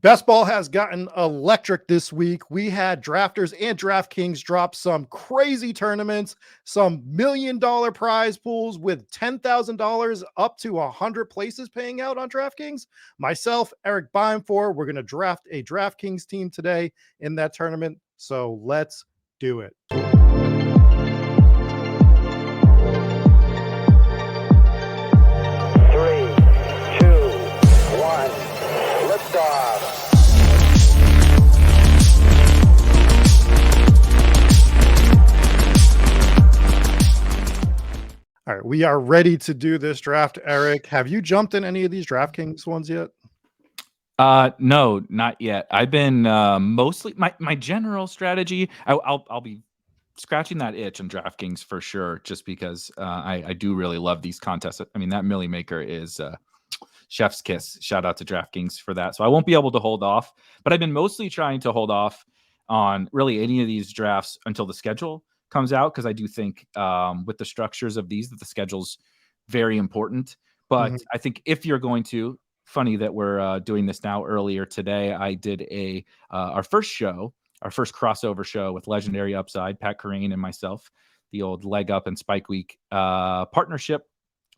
Best ball has gotten electric this week. We had drafters and DraftKings drop some crazy tournaments, some $1 million prize pools with $10,000 up to 100 places paying out on DraftKings. Myself, Erik Beimfohr, we're going to draft a DraftKings team today in that tournament. So let's do it. 1, liftoff. All right, we are ready to do this draft. Erik, have you jumped in any of these DraftKings ones yet? No, not yet. I've been mostly my general strategy. I'll be scratching that itch on DraftKings for sure, just because I do really love these contests. I mean, that Millie Maker is chef's kiss. Shout out to DraftKings for that. So I won't be able to hold off, but I've been mostly trying to hold off on really any of these drafts until the schedule comes out, because I do think with the structures of these that the schedule's very important. But I think if you're going to, funny that we're doing this now. Earlier today, I did our first crossover show with Legendary Upside, Pat Corrine and myself, the old Leg Up and Spike Week partnership.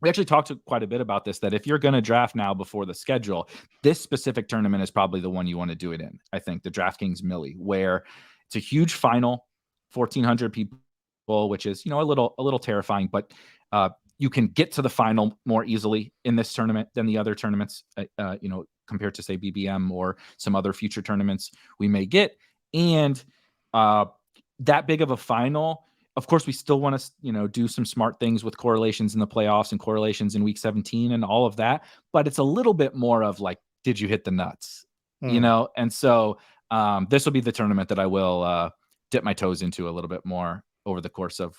We actually talked quite a bit about this, that if you're going to draft now before the schedule, this specific tournament is probably the one you want to do it in. I think the DraftKings Millie, where it's a huge final, 1,400 people, which is, a little terrifying, but you can get to the final more easily in this tournament than the other tournaments, compared to say BBM or some other future tournaments we may get. And that big of a final, of course, we still want to, do some smart things with correlations in the playoffs and correlations in week 17 and all of that. But it's a little bit more of like, did you hit the nuts? And so this will be the tournament that I will dip my toes into a little bit more over the course of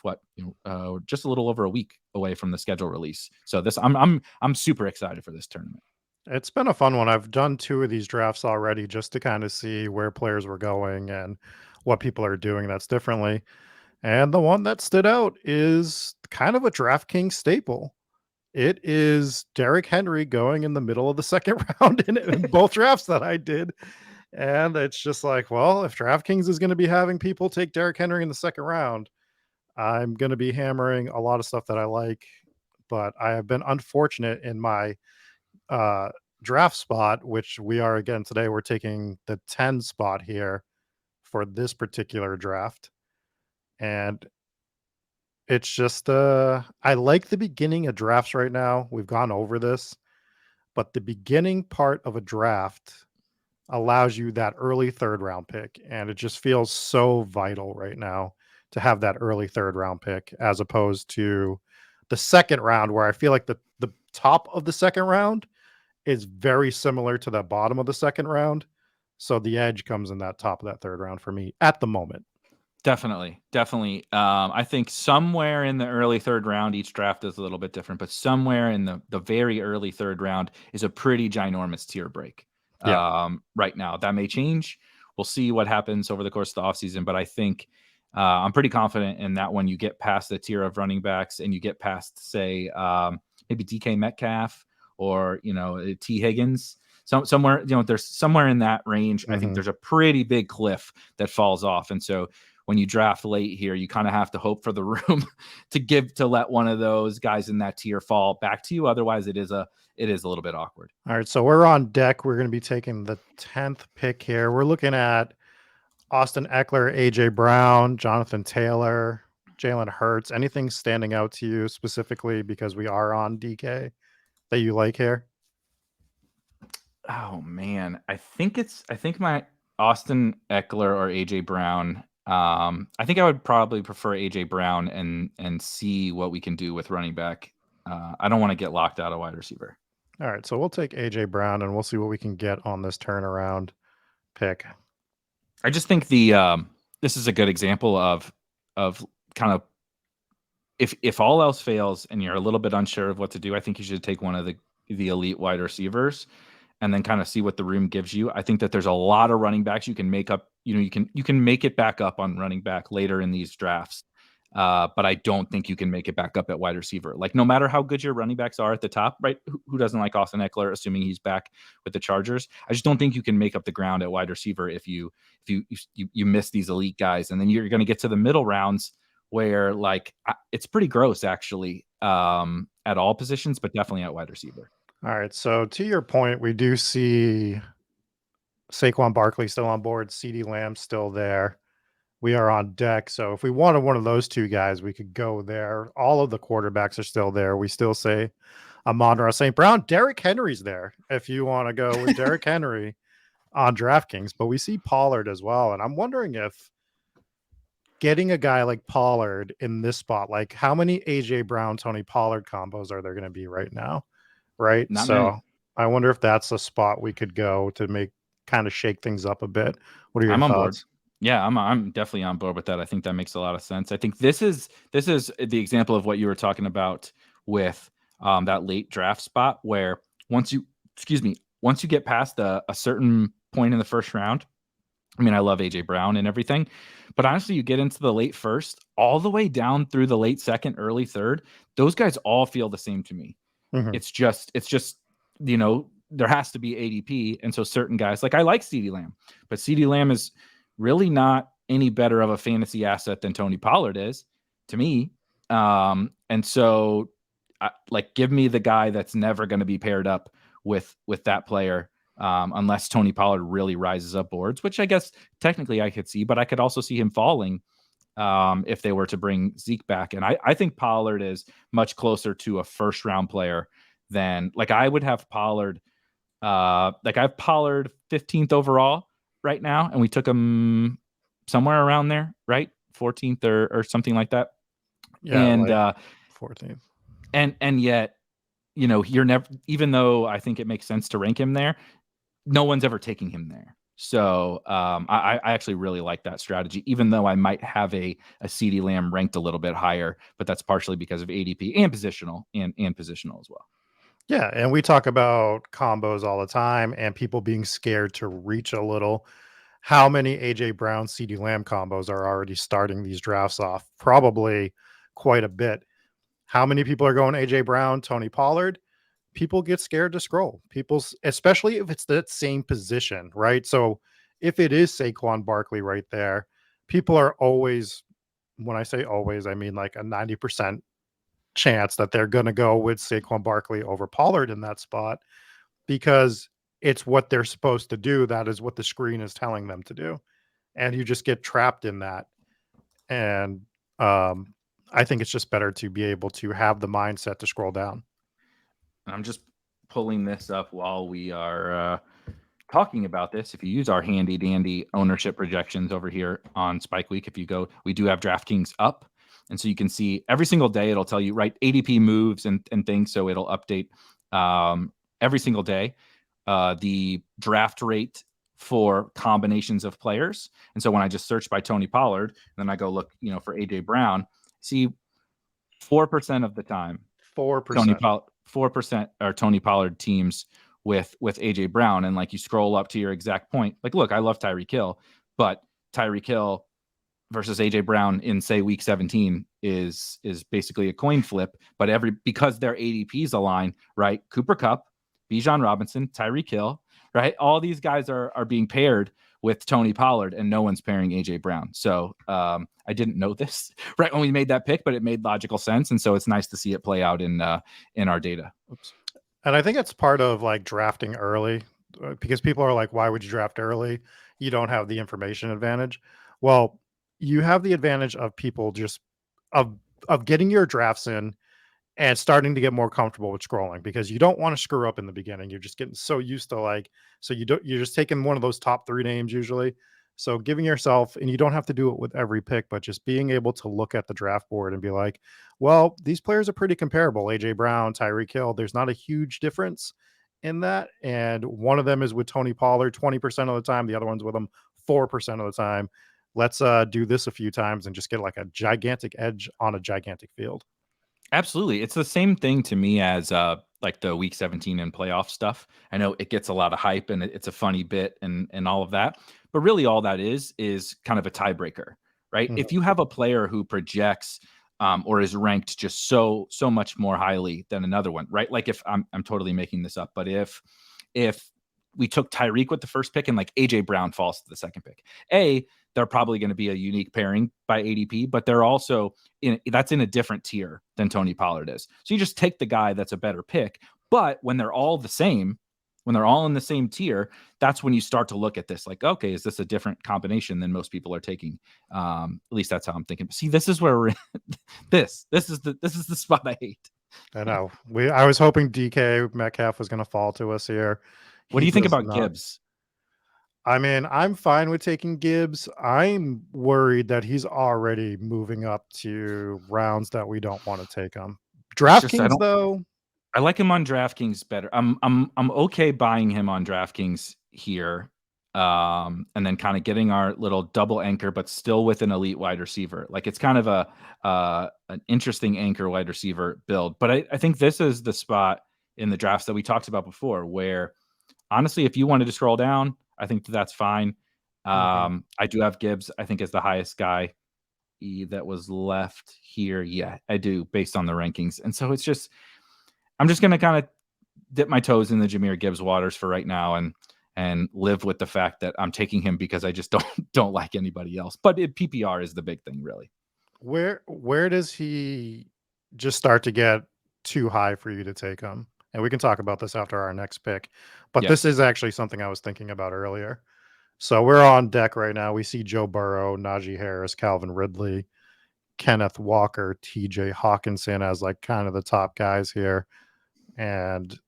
just a little over a week away from the schedule release. So I'm super excited for this tournament. It's been a fun one. I've done 2 of these drafts already just to kind of see where players were going and what people are doing that's differently. And the one that stood out is kind of a DraftKings staple. It is Derrick Henry going in the middle of the second round in both drafts that I did. And it's just like, well, if DraftKings is going to be having people take Derrick Henry in the second round, I'm going to be hammering a lot of stuff that I like. But I have been unfortunate in my draft spot, which we are again today. We're taking the 10 spot here for this particular draft. And it's just I like the beginning of drafts right now. We've gone over this, but the beginning part of a draft allows you that early third round pick, and it just feels so vital right now to have that early third round pick, as opposed to the second round, where I feel like the top of the second round is very similar to the bottom of the second round. So the edge comes in that top of that third round for me at the moment. Definitely. I think somewhere in the early third round, each draft is a little bit different, but somewhere in the very early third round is a pretty ginormous tier break. Right now. That may change. We'll see what happens over the course of the offseason, but I think I'm pretty confident in that when you get past the tier of running backs and you get past, say, maybe DK Metcalf or, T. Higgins, somewhere, there's somewhere in that range. I think there's a pretty big cliff that falls off. And so when you draft late here, you kind of have to hope for the room to let one of those guys in that tier fall back to you. Otherwise, it is a little bit awkward. All right, so we're on deck. We're going to be taking the 10th pick here. We're looking at Austin Eckler, AJ Brown, Jonathan Taylor, Jalen Hurts. Anything standing out to you specifically because we are on DK that you like here? Oh man, I think my Austin Eckler or AJ Brown. I think I would probably prefer AJ Brown and see what we can do with running back. I don't want to get locked out of wide receiver. All right, so we'll take AJ Brown and we'll see what we can get on this turnaround pick. I just think this is a good example of kind of if all else fails and you're a little bit unsure of what to do, I think you should take one of the elite wide receivers and then kind of see what the room gives you. I think that there's a lot of running backs you can make up. You can make it back up on running back later in these drafts. But I don't think you can make it back up at wide receiver. Like, no matter how good your running backs are at the top, right? Who doesn't like Austin Eckler, assuming he's back with the Chargers? I just don't think you can make up the ground at wide receiver if you miss these elite guys, and then you're going to get to the middle rounds where like it's pretty gross actually at all positions, but definitely at wide receiver. All right. So to your point, we do see Saquon Barkley still on board, CeeDee Lamb still there. We are on deck. So if we wanted one of those two guys, we could go there. All of the quarterbacks are still there. We still say Amon-Ra St. Brown. Derrick Henry's there if you want to go with Derrick Henry on DraftKings. But we see Pollard as well. And I'm wondering if getting a guy like Pollard in this spot, like how many AJ Brown, Tony Pollard combos are there going to be right now? Right. Not So many. I wonder if that's a spot we could go to make kind of shake things up a bit. What are your I'm on board. thoughts? Yeah, I'm definitely on board with that. I think that makes a lot of sense. I think this is the example of what you were talking about with that late draft spot where once you once you get past a certain point in the first round. I mean, I love AJ Brown and everything, but honestly, you get into the late first, all the way down through the late second, early third. Those guys all feel the same to me. Mhm. It's just there has to be ADP, and so certain guys like I like CeeDee Lamb, but CeeDee Lamb is really not any better of a fantasy asset than Tony Pollard is to me. And so, like, give me the guy that's never going to be paired up with that player. Unless Tony Pollard really rises up boards, which I guess technically I could see, but I could also see him falling if they were to bring Zeke back. And I think Pollard is much closer to a first round player than like I would have Pollard. Like I have Pollard 15th overall right now, and we took him somewhere around there, right? 14th or something like that. Yeah, And like 14th. and yet, you're never, even though I think it makes sense to rank him there, no one's ever taking him there. So I actually really like that strategy, even though I might have a CeeDee Lamb ranked a little bit higher, but that's partially because of ADP and positional and positional as well. Yeah, and we talk about combos all the time and people being scared to reach a little. How many AJ Brown, CeeDee Lamb combos are already starting these drafts off? Probably quite a bit. How many people are going AJ Brown, Tony Pollard? People get scared to scroll. Especially if it's that same position, right? So if it is Saquon Barkley right there, people are always, when I say always, I mean like a 90% chance that they're going to go with Saquon Barkley over Pollard in that spot because it's what they're supposed to do. That is what the screen is telling them to do. And you just get trapped in that. And I think it's just better to be able to have the mindset to scroll down. I'm just pulling this up while we are talking about this. If you use our handy dandy ownership projections over here on Spike Week, if you go, we do have DraftKings up. And so you can see every single day, it'll tell you, right, ADP moves and things. So it'll update every single day the draft rate for combinations of players. And so when I just search by Tony Pollard, and then I go look, for AJ Brown, see 4% of the time, 4%. 4% are Tony Pollard teams with AJ Brown. And like you scroll up to your exact point, like, look, I love Tyreek Hill, but Tyreek Hill versus AJ Brown in say week 17 is basically a coin flip, but because their ADPs align, right? Cooper Kupp, Bijan Robinson, Tyreek Hill, right? All these guys are being paired with Tony Pollard, and no one's pairing AJ Brown. So I didn't know this right when we made that pick, but it made logical sense, and so it's nice to see it play out in our data. Oops. And I think it's part of like drafting early because people are like, why would you draft early? You don't have the information advantage. Well, you have the advantage of people just of getting your drafts in and starting to get more comfortable with scrolling because you don't want to screw up in the beginning. You're just getting so used to so you're just taking one of those top 3 names usually. So giving yourself, and you don't have to do it with every pick, but just being able to look at the draft board and be like, well, these players are pretty comparable. AJ Brown, Tyreek Hill, there's not a huge difference in that. And one of them is with Tony Pollard 20% of the time. The other one's with him 4% of the time. Let's do this a few times and just get like a gigantic edge on a gigantic field. Absolutely. It's the same thing to me as like the week 17 and playoff stuff. I know it gets a lot of hype and it's a funny bit and all of that, but really all that is kind of a tiebreaker, right? Mhm. If you have a player who projects or is ranked just so much more highly than another one, right? Like if I'm totally making this up, but if we took Tyreek with the first pick and like AJ Brown falls to the second pick, they're probably going to be a unique pairing by ADP, but they're also that's in a different tier than Tony Pollard is. So you just take the guy that's a better pick. But when they're all the same, when they're all in the same tier, that's when you start to look at this like, okay, is this a different combination than most people are taking? At least that's how I'm thinking. See, this is where we're this is the spot I hate. I know. I was hoping DK Metcalf was going to fall to us here. What do He you think does about not. Gibbs? I mean, I'm fine with taking Gibbs. I'm worried that he's already moving up to rounds that we don't want to take him. It's just DraftKings, though. I like him on DraftKings better. I'm okay buying him on DraftKings here. And then kind of getting our little double anchor, but still with an elite wide receiver. Like it's kind of an interesting anchor wide receiver build. But I think this is the spot in the drafts that we talked about before, where honestly, if you wanted to scroll down, I think that's fine. I do have Gibbs, I think, as the highest guy that was left here. Yeah, I do, based on the rankings. And so it's just, I'm just going to kind of dip my toes in the Jahmyr Gibbs waters for right now and live with the fact that I'm taking him because I just don't like anybody else. But PPR is the big thing, really. Where does he just start to get too high for you to take him? And we can talk about this after our next pick. But this Yes. is actually something I was thinking about earlier. So we're on deck right now. We see Joe Burrow, Najee Harris, Calvin Ridley, Kenneth Walker, TJ Hawkinson as like kind of the top guys here. And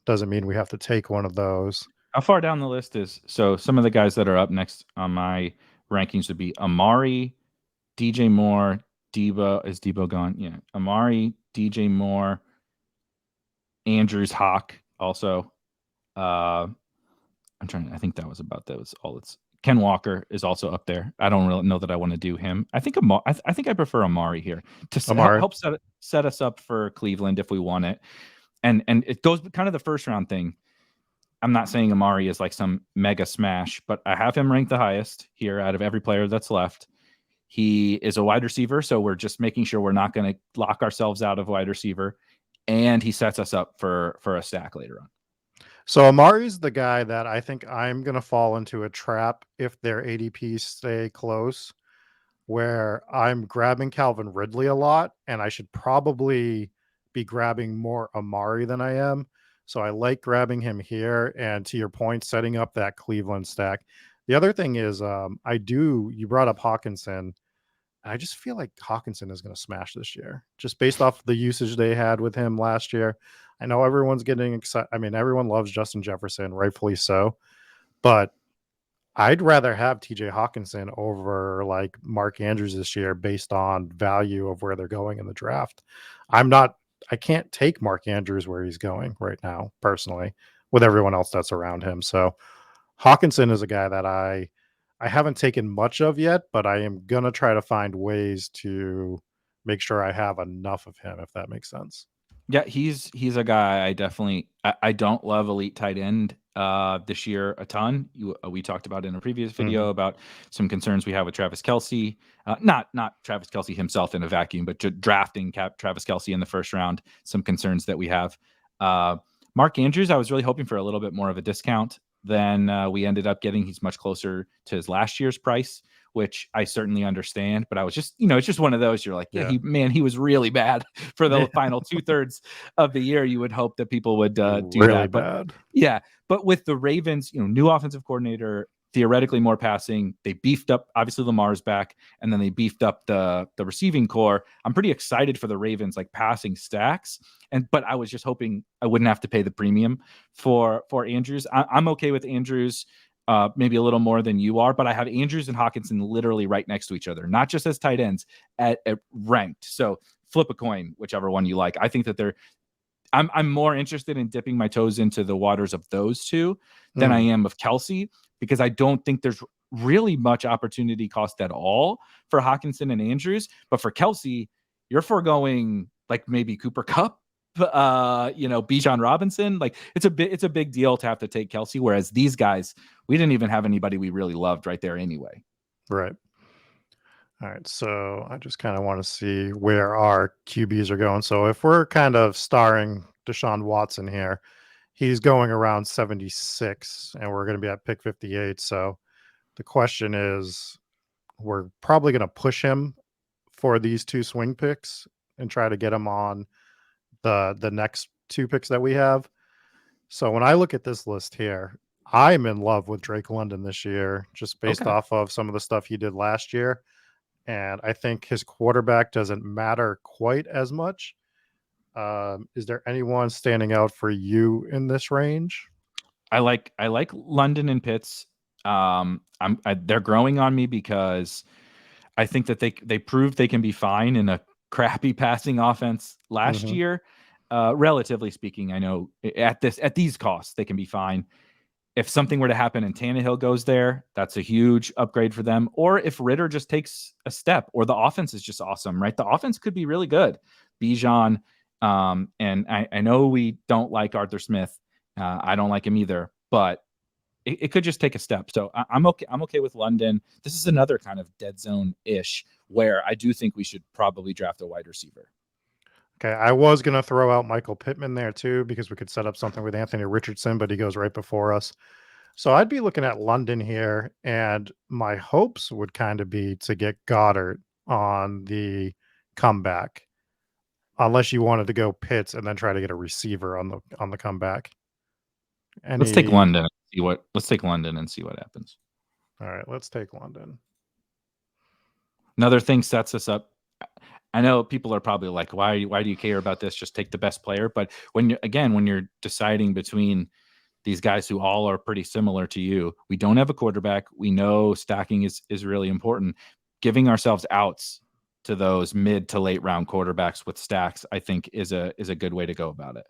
doesn't mean we have to take one of those. How far down the list is, so some of the guys that are up next on my rankings would be Amari, DJ Moore, Debo. Is Debo gone? Yeah. Amari, DJ Moore, Andrews, Hawk also. I think that was all it's. Ken Walker is also up there. I don't really know that I want to do him. I think I think I prefer Amari here to Amari. help set us up for Cleveland if we want it. And it goes kind of the first round thing. I'm not saying Amari is like some mega smash, but I have him ranked the highest here out of every player that's left. He is a wide receiver, so we're just making sure we're not going to lock ourselves out of wide receiver, and he sets us up for a stack later on. So Amari's the guy that I think I'm going to fall into a trap if their ADPs stay close, where I'm grabbing Calvin Ridley a lot, and I should probably be grabbing more Amari than I am. So I like grabbing him here. And to your point, setting up that Cleveland stack. The other thing is, you brought up Hawkinson. I just feel like Hawkinson is going to smash this year, just based off the usage they had with him last year. I know everyone's getting excited. I mean, everyone loves Justin Jefferson, rightfully so. But I'd rather have TJ Hawkinson over like Mark Andrews this year based on value of where they're going in the draft. I can't take Mark Andrews where he's going right now, personally, with everyone else that's around him. So Hawkinson is a guy that I haven't taken much of yet, but I am gonna try to find ways to make sure I have enough of him, if that makes sense. Yeah, he's a guy I definitely I don't love elite tight end this year a ton. We talked about in a previous video about some concerns we have with Travis Kelce. Not Travis Kelce himself in a vacuum, but drafting Travis Kelce in the first round. Some concerns that we have. Mark Andrews, I was really hoping for a little bit more of a discount than we ended up getting. He's much closer to his last year's price, which I certainly understand. But I was just, it's just one of those. You're like, yeah. He was really bad for the final 2/3 of the year. You would hope that people would do really that. Bad. But yeah, but with the Ravens, new offensive coordinator, theoretically more passing. They beefed up, obviously Lamar's back, and then they beefed up the receiving core. I'm pretty excited for the Ravens, like passing stacks. But I was just hoping I wouldn't have to pay the premium for Andrews. I'm okay with Andrews. Maybe a little more than you are, but I have Andrews and Hawkinson literally right next to each other, not just as tight ends, at ranked. So flip a coin, whichever one you like. I think that I'm more interested in dipping my toes into the waters of those two than I am of Kelce, because I don't think there's really much opportunity cost at all for Hawkinson and Andrews. But for Kelce, you're foregoing like maybe Cooper Kupp, Bijan Robinson. Like it's a big deal to have to take Kelce. Whereas these guys, we didn't even have anybody we really loved right there anyway. Right. All right, so I just kind of want to see where our QBs are going. So if we're kind of starring Deshaun Watson here, he's going around 76, and we're going to be at pick 58. So the question is, we're probably going to push him for these two swing picks and try to get him on the next two picks that we have. So when I look at this list here, I'm in love with Drake London this year, just based Okay. off of some of the stuff he did last year. And I think his quarterback doesn't matter quite as much. Is there anyone standing out for you in this range? I like London and Pitts. They're growing on me because I think that they proved they can be fine in a crappy passing offense last Hmm. year. Relatively speaking, I know at these costs they can be fine. If something were to happen and Tannehill goes there, that's a huge upgrade for them. Or if Ritter just takes a step, or the offense is just awesome, right? The offense could be really good. Bijan, and I know we don't like Arthur Smith. I don't like him either, but it could just take a step. So I'm okay. I'm okay with London. This is another kind of dead zone ish where I do think we should probably draft a wide receiver. Okay, I was gonna throw out Michael Pittman there too because we could set up something with Anthony Richardson, but he goes right before us. So I'd be looking at London here, and my hopes would kind of be to get Goddard on the comeback, unless you wanted to go Pitts and then try to get a receiver on the comeback. Let's take Any London. Let's take London and see what happens. All right, let's take London. Another thing sets us up. I know people are probably like, why do you care about this? Just take the best player. But when you're deciding between these guys who all are pretty similar to you, we don't have a quarterback. We know stacking is really important. Giving ourselves outs to those mid to late round quarterbacks with stacks, I think is a good way to go about it.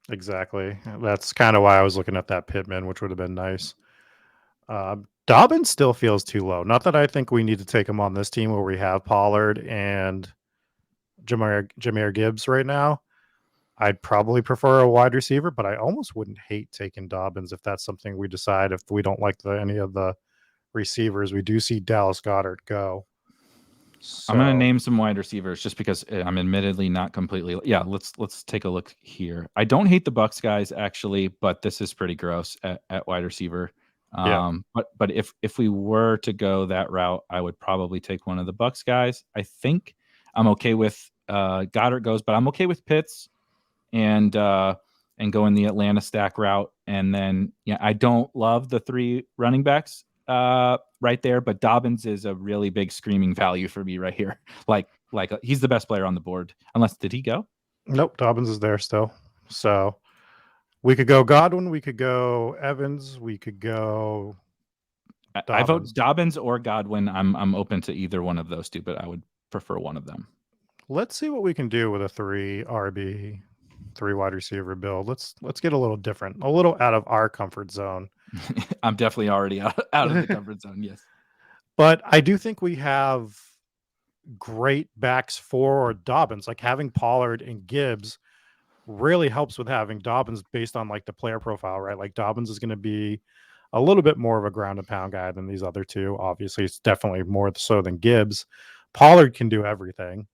Exactly. That's kind of why I was looking at that Pittman, which would have been nice. Dobbins still feels too low. Not that I think we need to take him on this team where we have Pollard and Jameer Gibbs right now. I'd probably prefer a wide receiver, but I almost wouldn't hate taking Dobbins if that's something we decide if we don't like any of the receivers. We do see Dallas Goddard go. I'm going to So name some wide receivers just because I'm admittedly not completely. Yeah, let's take a look here. I don't hate the Bucks guys actually, but this is pretty gross at wide receiver. yeah, But if we were to go that route, I would probably take one of the Bucks guys. I think I'm okay with Goddard goes, but I'm okay with Pitts and go in the Atlanta stack route. And then yeah, I don't love the three running backs right there, but Dobbins is a really big screaming value for me right here. Like he's the best player on the board. Unless did he go? nope, Dobbins is there still. So we could go Godwin, we could go Evans, we could go I vote Dobbins. Dobbins or Godwin. I'm open to either one of those two, but I would prefer one of them. Let's see what we can do with a 3 RB, 3 wide receiver build. Let's get a little different, a little out of our comfort zone. I'm definitely already out of the comfort zone. Yes. But I do think we have great backs for Dobbins. Like having Pollard and Gibbs really helps with having Dobbins based on like the player profile, right? Like Dobbins is going to be a little bit more of a ground and pound guy than these other two. Obviously, it's definitely more so than Gibbs. Pollard can do everything.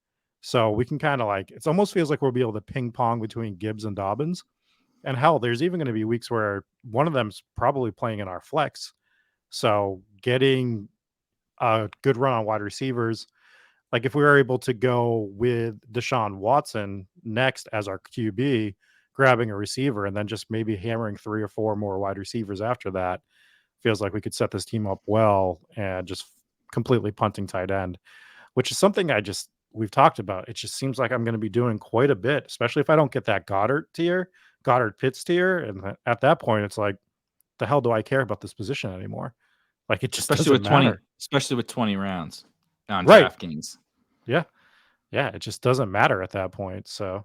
So we can kind of like, it almost feels like we'll be able to ping pong between Gibbs and Dobbins. And hell, there's even going to be weeks where one of them's probably playing in our flex. So getting a good run on wide receivers, like if we were able to go with Deshaun Watson next as our QB, grabbing a receiver and then just maybe hammering 3 or 4 more wide receivers after that, feels like we could set this team up well and just completely punting tight end, which is something we've talked about. It just seems like I'm going to be doing quite a bit, especially if I don't get that Goddard Pitts tier. And at that point, it's like, the hell do I care about this position anymore? Like it just doesn't matter. Especially with 20 rounds on Right. DraftKings. Yeah. Yeah. It just doesn't matter at that point. So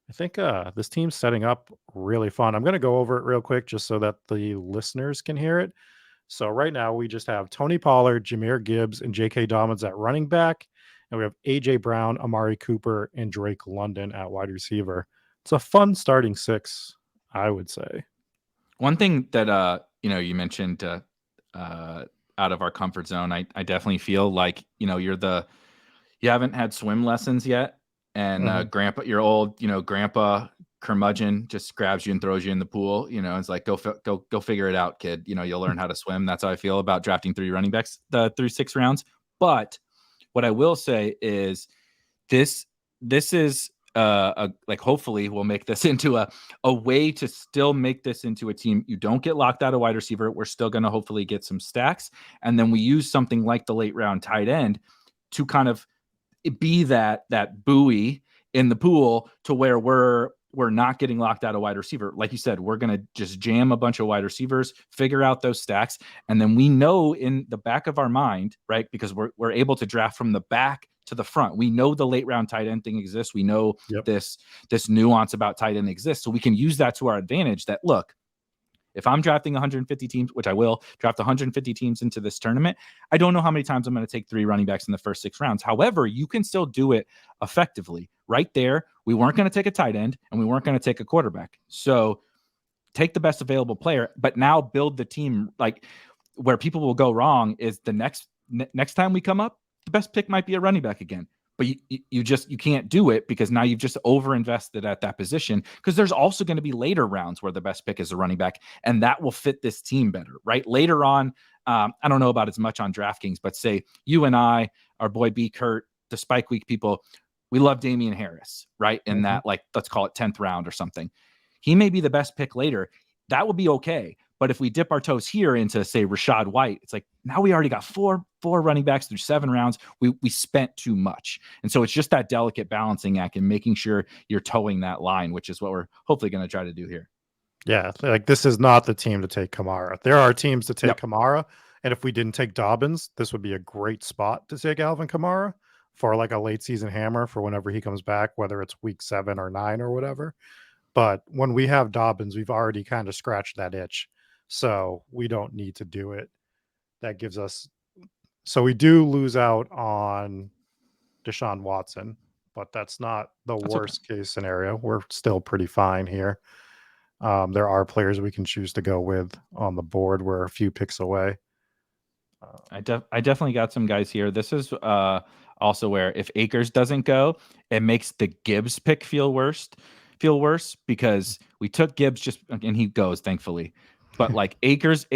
I think this team's setting up really fun. I'm going to go over it real quick just so that the listeners can hear it. So right now we just have Tony Pollard, Jameer Gibbs, and J.K. Dobbins at running back, and we have A.J. Brown, Amari Cooper, and Drake London at wide receiver. It's a fun starting six, I would say. One thing that you mentioned out of our comfort zone, I definitely feel like you're the You haven't had swim lessons yet, and Mhm. grandpa, your old, grandpa curmudgeon just grabs you and throws you in the pool. It's like, go figure it out, kid. You'll learn how to swim. That's how I feel about drafting 3 running backs through 6 rounds. But what I will say is this is hopefully we'll make this into a way to still make this into a team. You don't get locked out of wide receiver. We're still going to hopefully get some stacks, and then we use something like the late round tight end to kind of be that buoy in the pool to where we're not getting locked out of wide receiver. Like you said, we're going to just jam a bunch of wide receivers, figure out those stacks, and then we know in the back of our mind, right? Because we're able to draft from the back to the front. We know the late round tight end thing exists. We know Yep. this nuance about tight end exists, so we can use that to our advantage. That, look, if I'm drafting 150 teams, which I will draft 150 teams into this tournament, I don't know how many times I'm going to take 3 running backs in the first 6 rounds. However, you can still do it effectively. Right there, we weren't going to take a tight end and we weren't going to take a quarterback. So take the best available player, but now build the team. Like, where people will go wrong is the next time we come up, the best pick might be a running back again. But you can't do it because now you've just overinvested at that position, because there's also going to be later rounds where the best pick is a running back, and that will fit this team better, right? Later on, I don't know about as much on DraftKings, but say you and I, our boy B. Kurt, the Spike Week people, we love Damian Harris, right? In that, like, let's call it 10th round or something. He may be the best pick later. That will be okay. But if we dip our toes here into, say, Rashad White, it's like, now we already got four running backs through 7 rounds. We spent too much. And so it's just that delicate balancing act and making sure you're towing that line, which is what we're hopefully going to try to do here. Yeah, like, this is not the team to take Kamara. There are teams to take Yep. Kamara, and if we didn't take Dobbins, this would be a great spot to take Alvin Kamara for, like, a late season hammer for whenever he comes back, whether it's week 7 or 9 or whatever. But when we have Dobbins, we've already kind of scratched that itch, so we don't need to do it. That gives us so we do lose out on Deshaun Watson, but that's not the That's okay. worst case scenario. We're still pretty fine here. There are players we can choose to go with on the board. We're a few picks away. I definitely got some guys here. This is also where if Akers doesn't go, it makes the Gibbs pick feel worse because we took Gibbs and he goes, thankfully. But like Akers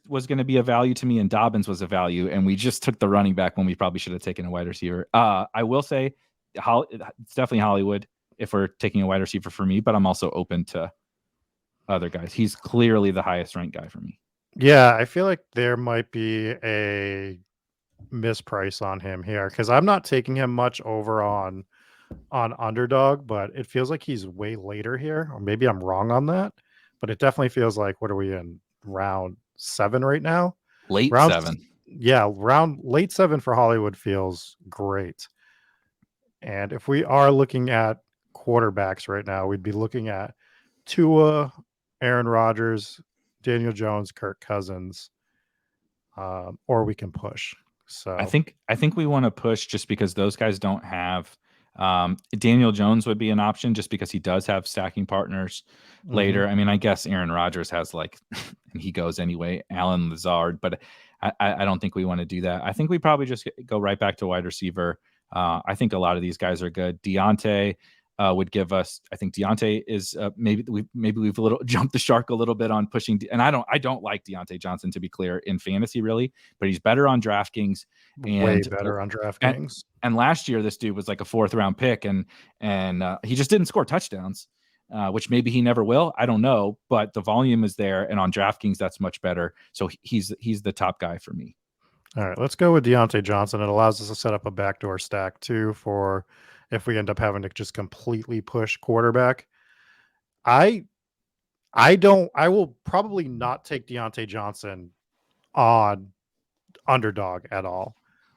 was going to be a value to me, and Dobbins was a value, and we just took the running back when we probably should have taken a wide receiver. I will say, it's definitely Hollywood if we're taking a wide receiver for me, but I'm also open to other guys. He's clearly the highest ranked guy for me. Yeah, I feel like there might be a misprice on him here because I'm not taking him much over on underdog, but it feels like he's way later here, or maybe I'm wrong on that. But it definitely feels like, what are we in, round 7 right now? Late Round 7. Yeah, round late 7 for Hollywood feels great. And if we are looking at quarterbacks right now, we'd be looking at Tua, Aaron Rodgers, Daniel Jones, Kirk Cousins, or we can push. So I think we want to push just because those guys don't have Daniel Jones would be an option just because he does have stacking partners later. I mean, I guess Aaron Rodgers has and he goes anyway, Alan Lazard, but I don't think we want to do that. I think we probably just go right back to wide receiver. I think a lot of these guys are good. Deontay would give us. I think Deontay is maybe we've a little jumped the shark a little bit on pushing. And I don't like Deontay Johnson, to be clear, in fantasy really, but he's better on DraftKings way better on DraftKings. And last year this dude was like a 4th round pick, and he just didn't score touchdowns, which maybe he never will. I don't know, but the volume is there, and on DraftKings that's much better. So he's the top guy for me. All right, let's go with Deontay Johnson. It allows us to set up a backdoor stack too for if we end up having to just completely push quarterback. I will probably not take Deontay Johnson on underdog at all.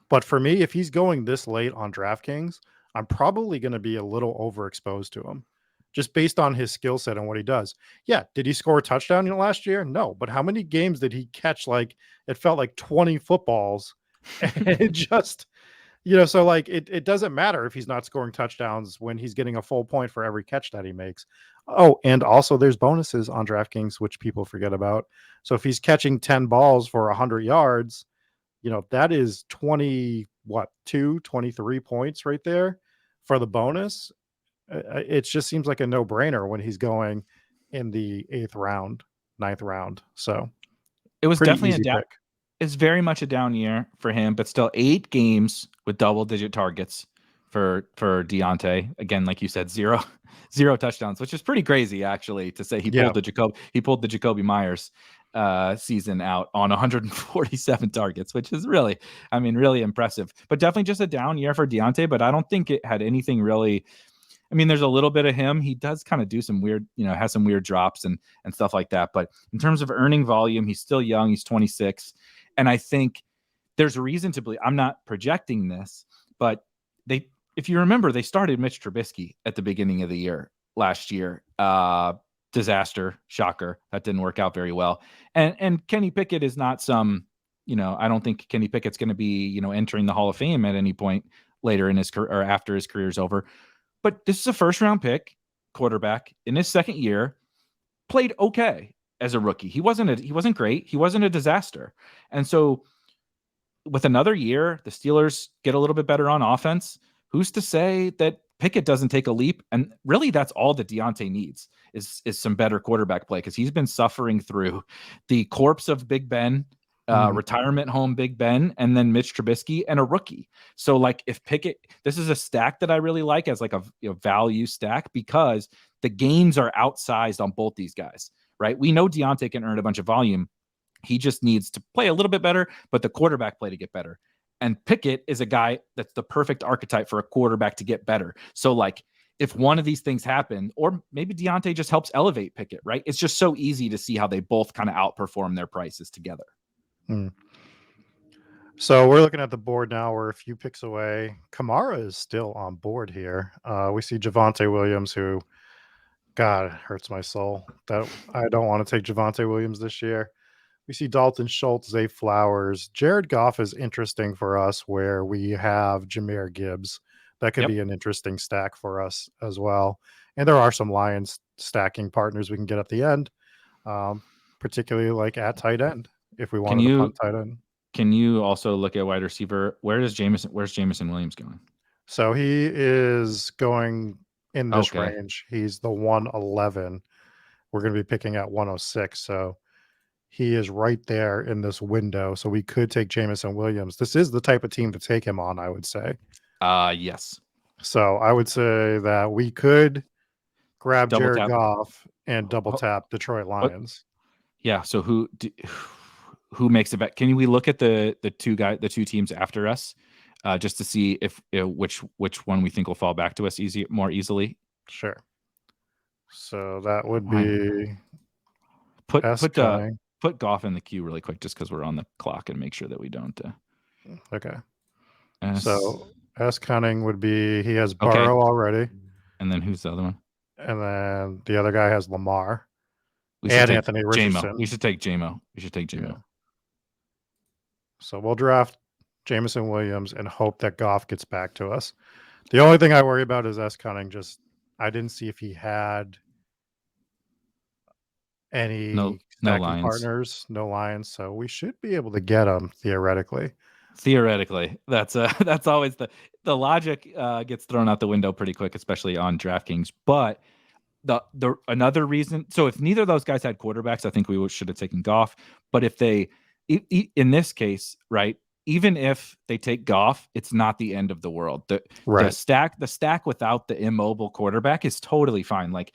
But for me, if he's going this late on DraftKings, I'm probably going to be a little overexposed to him just based on his skill set and what he does. Yeah. Did he score a touchdown last year? No. But how many games did he catch? Like, it felt like 20 footballs and it just, so like it doesn't matter if he's not scoring touchdowns when he's getting a full point for every catch that he makes. Oh, and also there's bonuses on DraftKings, which people forget about. So if he's catching 10 balls for 100 yards, that is 20 23 points right there for the bonus. It just seems like a no-brainer when he's going in the 8th round, 9th round. So It was pretty definitely easy pick. It's very much a down year for him, but still 8 games with double-digit targets for Deontay. Again, like you said, zero touchdowns, which is pretty crazy actually to say. He pulled the Jacoby Myers season out on 147 targets, which is really impressive. But definitely just a down year for Deontay. But I don't think it had anything really. I mean, there's a little bit of him. He does kind of do some weird, has some weird drops and stuff like that. But in terms of earning volume, he's still young. He's 26. And I think there's a reason to believe, I'm not projecting this, but if you remember, they started Mitch Trubisky at the beginning of the year last year. Disaster, shocker. That didn't work out very well. And Kenny Pickett is not some, I don't think Kenny Pickett's going to be, entering the Hall of Fame at any point later in his career or after his career's over. But this is a first round pick quarterback in his second year, played okay as a rookie. He wasn't great. He wasn't a disaster. And so with another year, the Steelers get a little bit better on offense. Who's to say that Pickett doesn't take a leap? And really, that's all that Deontay needs is some better quarterback play, because he's been suffering through the corpse of Big Ben, retirement home Big Ben, and then Mitch Trubisky and a rookie. So like if Pickett, this is a stack that I really like as like a value stack, because the gains are outsized on both these guys, right? We know Deontay can earn a bunch of volume. He just needs to play a little bit better, but the quarterback play to get better. And Pickett is a guy that's the perfect archetype for a quarterback to get better. So like if one of these things happen, or maybe Deontay just helps elevate Pickett, right? It's just so easy to see how they both kind of outperform their prices together. So we're looking at the board now. We're a few picks away. Kamara is still on board here. We see Javonte Williams, who, God, hurts my soul that I don't want to take Javonte Williams this year. We see Dalton Schultz, Zay Flowers. Jared Goff is interesting for us, where we have Jahmyr Gibbs. That could be an interesting stack for us as well. And there are some Lions stacking partners we can get at the end, particularly like at tight end, if we wanted to punt tight end. Can you also look at wide receiver? Where's Jameson Williams going? So he is going in this range. He's the 111. We're going to be picking at 106. So he is right there in this window. So we could take Jameson Williams. This is the type of team to take him on, I would say. Yes. So I would say that we could grab Jared Goff and double tap Detroit Lions. Yeah. So who makes it back? Can we look at the two teams after us, just to see if which one we think will fall back to us more easily? Sure. So that would be put Goff in the queue really quick, just because we're on the clock, and make sure that we don't. Okay. So S Cunning would be, he has Burrow already. And then who's the other one? And then the other guy has Lamar. And Anthony Richardson. We should take J-Mo. Yeah. So we'll draft Jameson Williams and hope that Goff gets back to us. The only thing I worry about is S Cunning. Just, I didn't see if he had any stacking partners, no Lions. So we should be able to get him theoretically. That's always the logic gets thrown out the window pretty quick, especially on DraftKings. But the another reason, so if neither of those guys had quarterbacks, I think we should have taken Goff. But if they, in this case, right, even if they take Goff, it's not the end of the world. The stack without the immobile quarterback is totally fine. Like,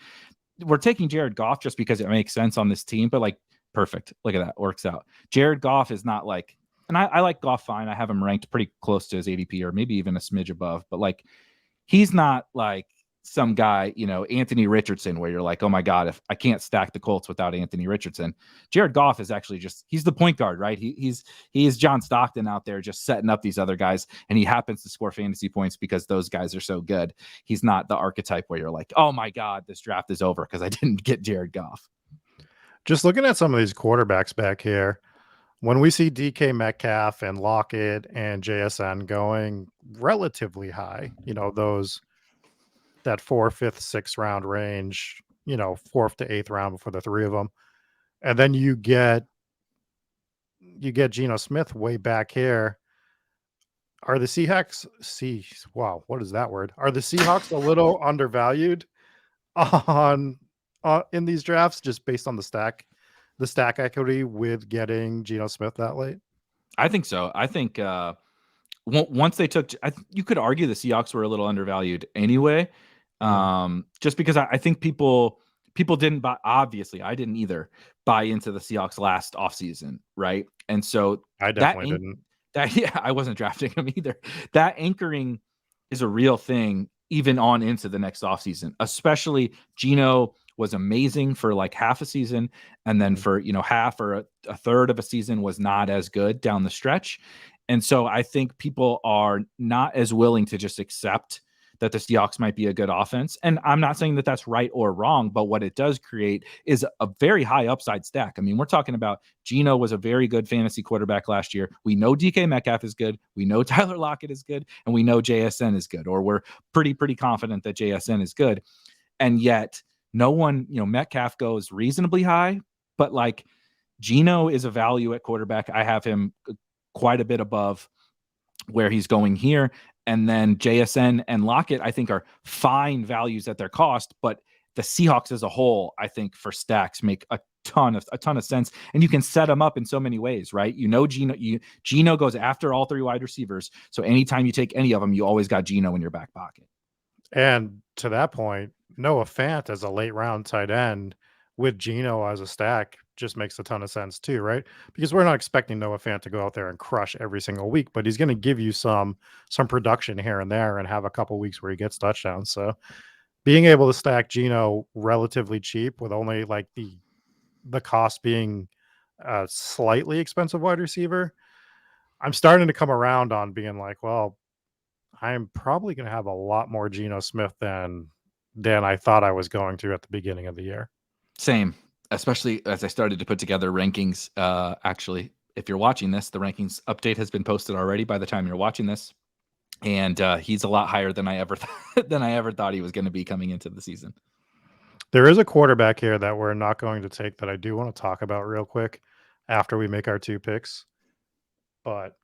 we're taking Jared Goff just because it makes sense on this team, but like, perfect. Look at that, works out. Jared Goff is not like, and I like Goff fine. I have him ranked pretty close to his ADP, or maybe even a smidge above, but like, he's not like some guy, Anthony Richardson, where you're like, oh my God, if I can't stack the Colts without Anthony Richardson. Jared Goff is actually he's the point guard, right? He is John Stockton out there just setting up these other guys, and he happens to score fantasy points because those guys are so good. He's not the archetype where you're like, oh my God, this draft is over because I didn't get Jared Goff. Just looking at some of these quarterbacks back here, when we see DK Metcalf and Lockett and JSN going relatively high, that 4th, 5th, 6th round range, 4th to 8th round for the three of them. And then you get Geno Smith way back here. Are the Wow, what is that word? Are the Seahawks a little undervalued on in these drafts just based on the stack equity with getting Geno Smith that late? I think so. I think once they took, you could argue the Seahawks were a little undervalued anyway, Mhm. just because I think people didn't buy. Obviously, I didn't either buy into the Seahawks last offseason, right? And so I that definitely didn't. that yeah, I wasn't drafting him either. That anchoring is a real thing, even on into the next offseason. Especially Geno was amazing for like half a season, and then Mhm. for half or a third of a season was not as good down the stretch. And so I think people are not as willing to just accept that the Seahawks might be a good offense. And I'm not saying that that's right or wrong, but what it does create is a very high upside stack. I mean, we're talking about Geno was a very good fantasy quarterback last year. We know DK Metcalf is good. We know Tyler Lockett is good. And we know JSN is good, or we're pretty confident that JSN is good. And yet no one, Metcalf goes reasonably high, but like Geno is a value at quarterback. I have him quite a bit above where he's going here. And then JSN and Lockett, I think, are fine values at their cost, but the Seahawks as a whole, I think, for stacks make a ton of sense. And you can set them up in so many ways, right? Geno goes after all three wide receivers. So anytime you take any of them, you always got Geno in your back pocket. And to that point, Noah Fant as a late round tight end with Geno as a stack just makes a ton of sense too, right? Because we're not expecting Noah Fant to go out there and crush every single week, but he's going to give you some production here and there and have a couple weeks where he gets touchdowns. So being able to stack Geno relatively cheap with only like the cost being a slightly expensive wide receiver, I'm starting to come around on being like, well, I'm probably going to have a lot more Geno Smith than I thought I was going to at the beginning of the year. Same, especially as I started to put together rankings. Actually, if you're watching this, the rankings update has been posted already by the time you're watching this. And he's a lot higher than I ever than I ever thought he was going to be coming into the season. There is a quarterback here that we're not going to take that I do want to talk about real quick after we make our two picks, but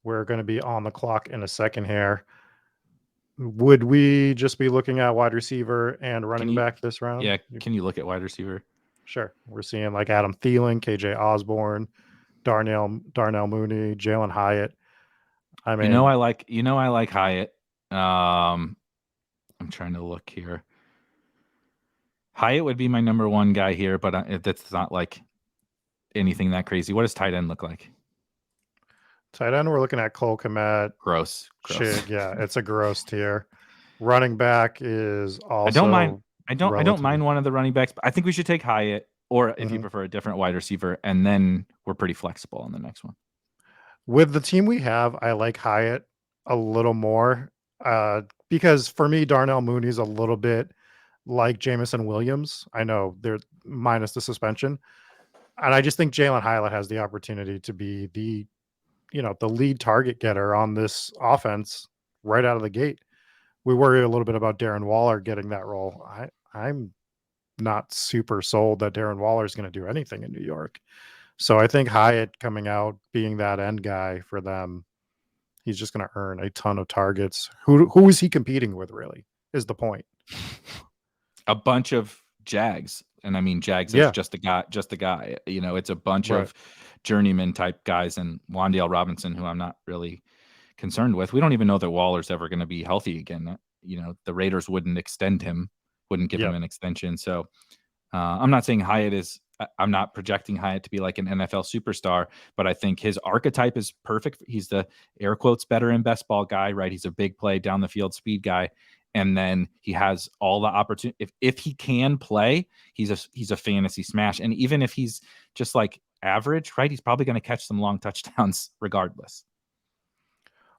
we're going to be on the clock in a second here. Would we just be looking at wide receiver and running back this round? Yeah, can you look at wide receiver? Sure. We're seeing like Adam Thielen, KJ Osborne, Darnell Mooney, Jalen Hyatt. I mean, I like Hyatt. I'm trying to look here. Hyatt would be my number one guy here, but that's not like anything that crazy. What does tight end look like? tight end, we're looking at Cole Kmet, Gross. Chig. Yeah, it's a gross tier. Running back is I don't mind. also I don't relatively. mind one of the running backs, but I think we should take Hyatt, or if you Mhm. prefer a different wide receiver, and then we're pretty flexible on the next one. With the team we have, I like Hyatt a little more because for me, Darnell Mooney's a little bit like Jamison Williams. I know they're minus the suspension. And I just think Jalen Hyatt has the opportunity to be the lead target getter on this offense right out of the gate. We worry a little bit about Darren Waller getting that role. I'm not super sold that Darren Waller is going to do anything in New York. So I think Hyatt coming out being that end guy for them, he's just going to earn a ton of targets. Who is he competing with? Really, is the point. A bunch of Jags, and I mean Jags as Yeah, just a guy, it's a bunch right. of journeyman type guys, and Wan'Dale Robinson, who I'm not really concerned with. We don't even know that Waller's ever going to be healthy again. The Raiders wouldn't give him Yep. an extension. So I'm not saying Hyatt is. I'm not projecting Hyatt to be like an NFL superstar, but I think his archetype is perfect. He's the air quotes better and best ball guy, right? He's a big play down the field speed guy, and then he has all the opportunity. If he can play, he's a fantasy smash. And even if he's just like average, right? He's probably going to catch some long touchdowns regardless.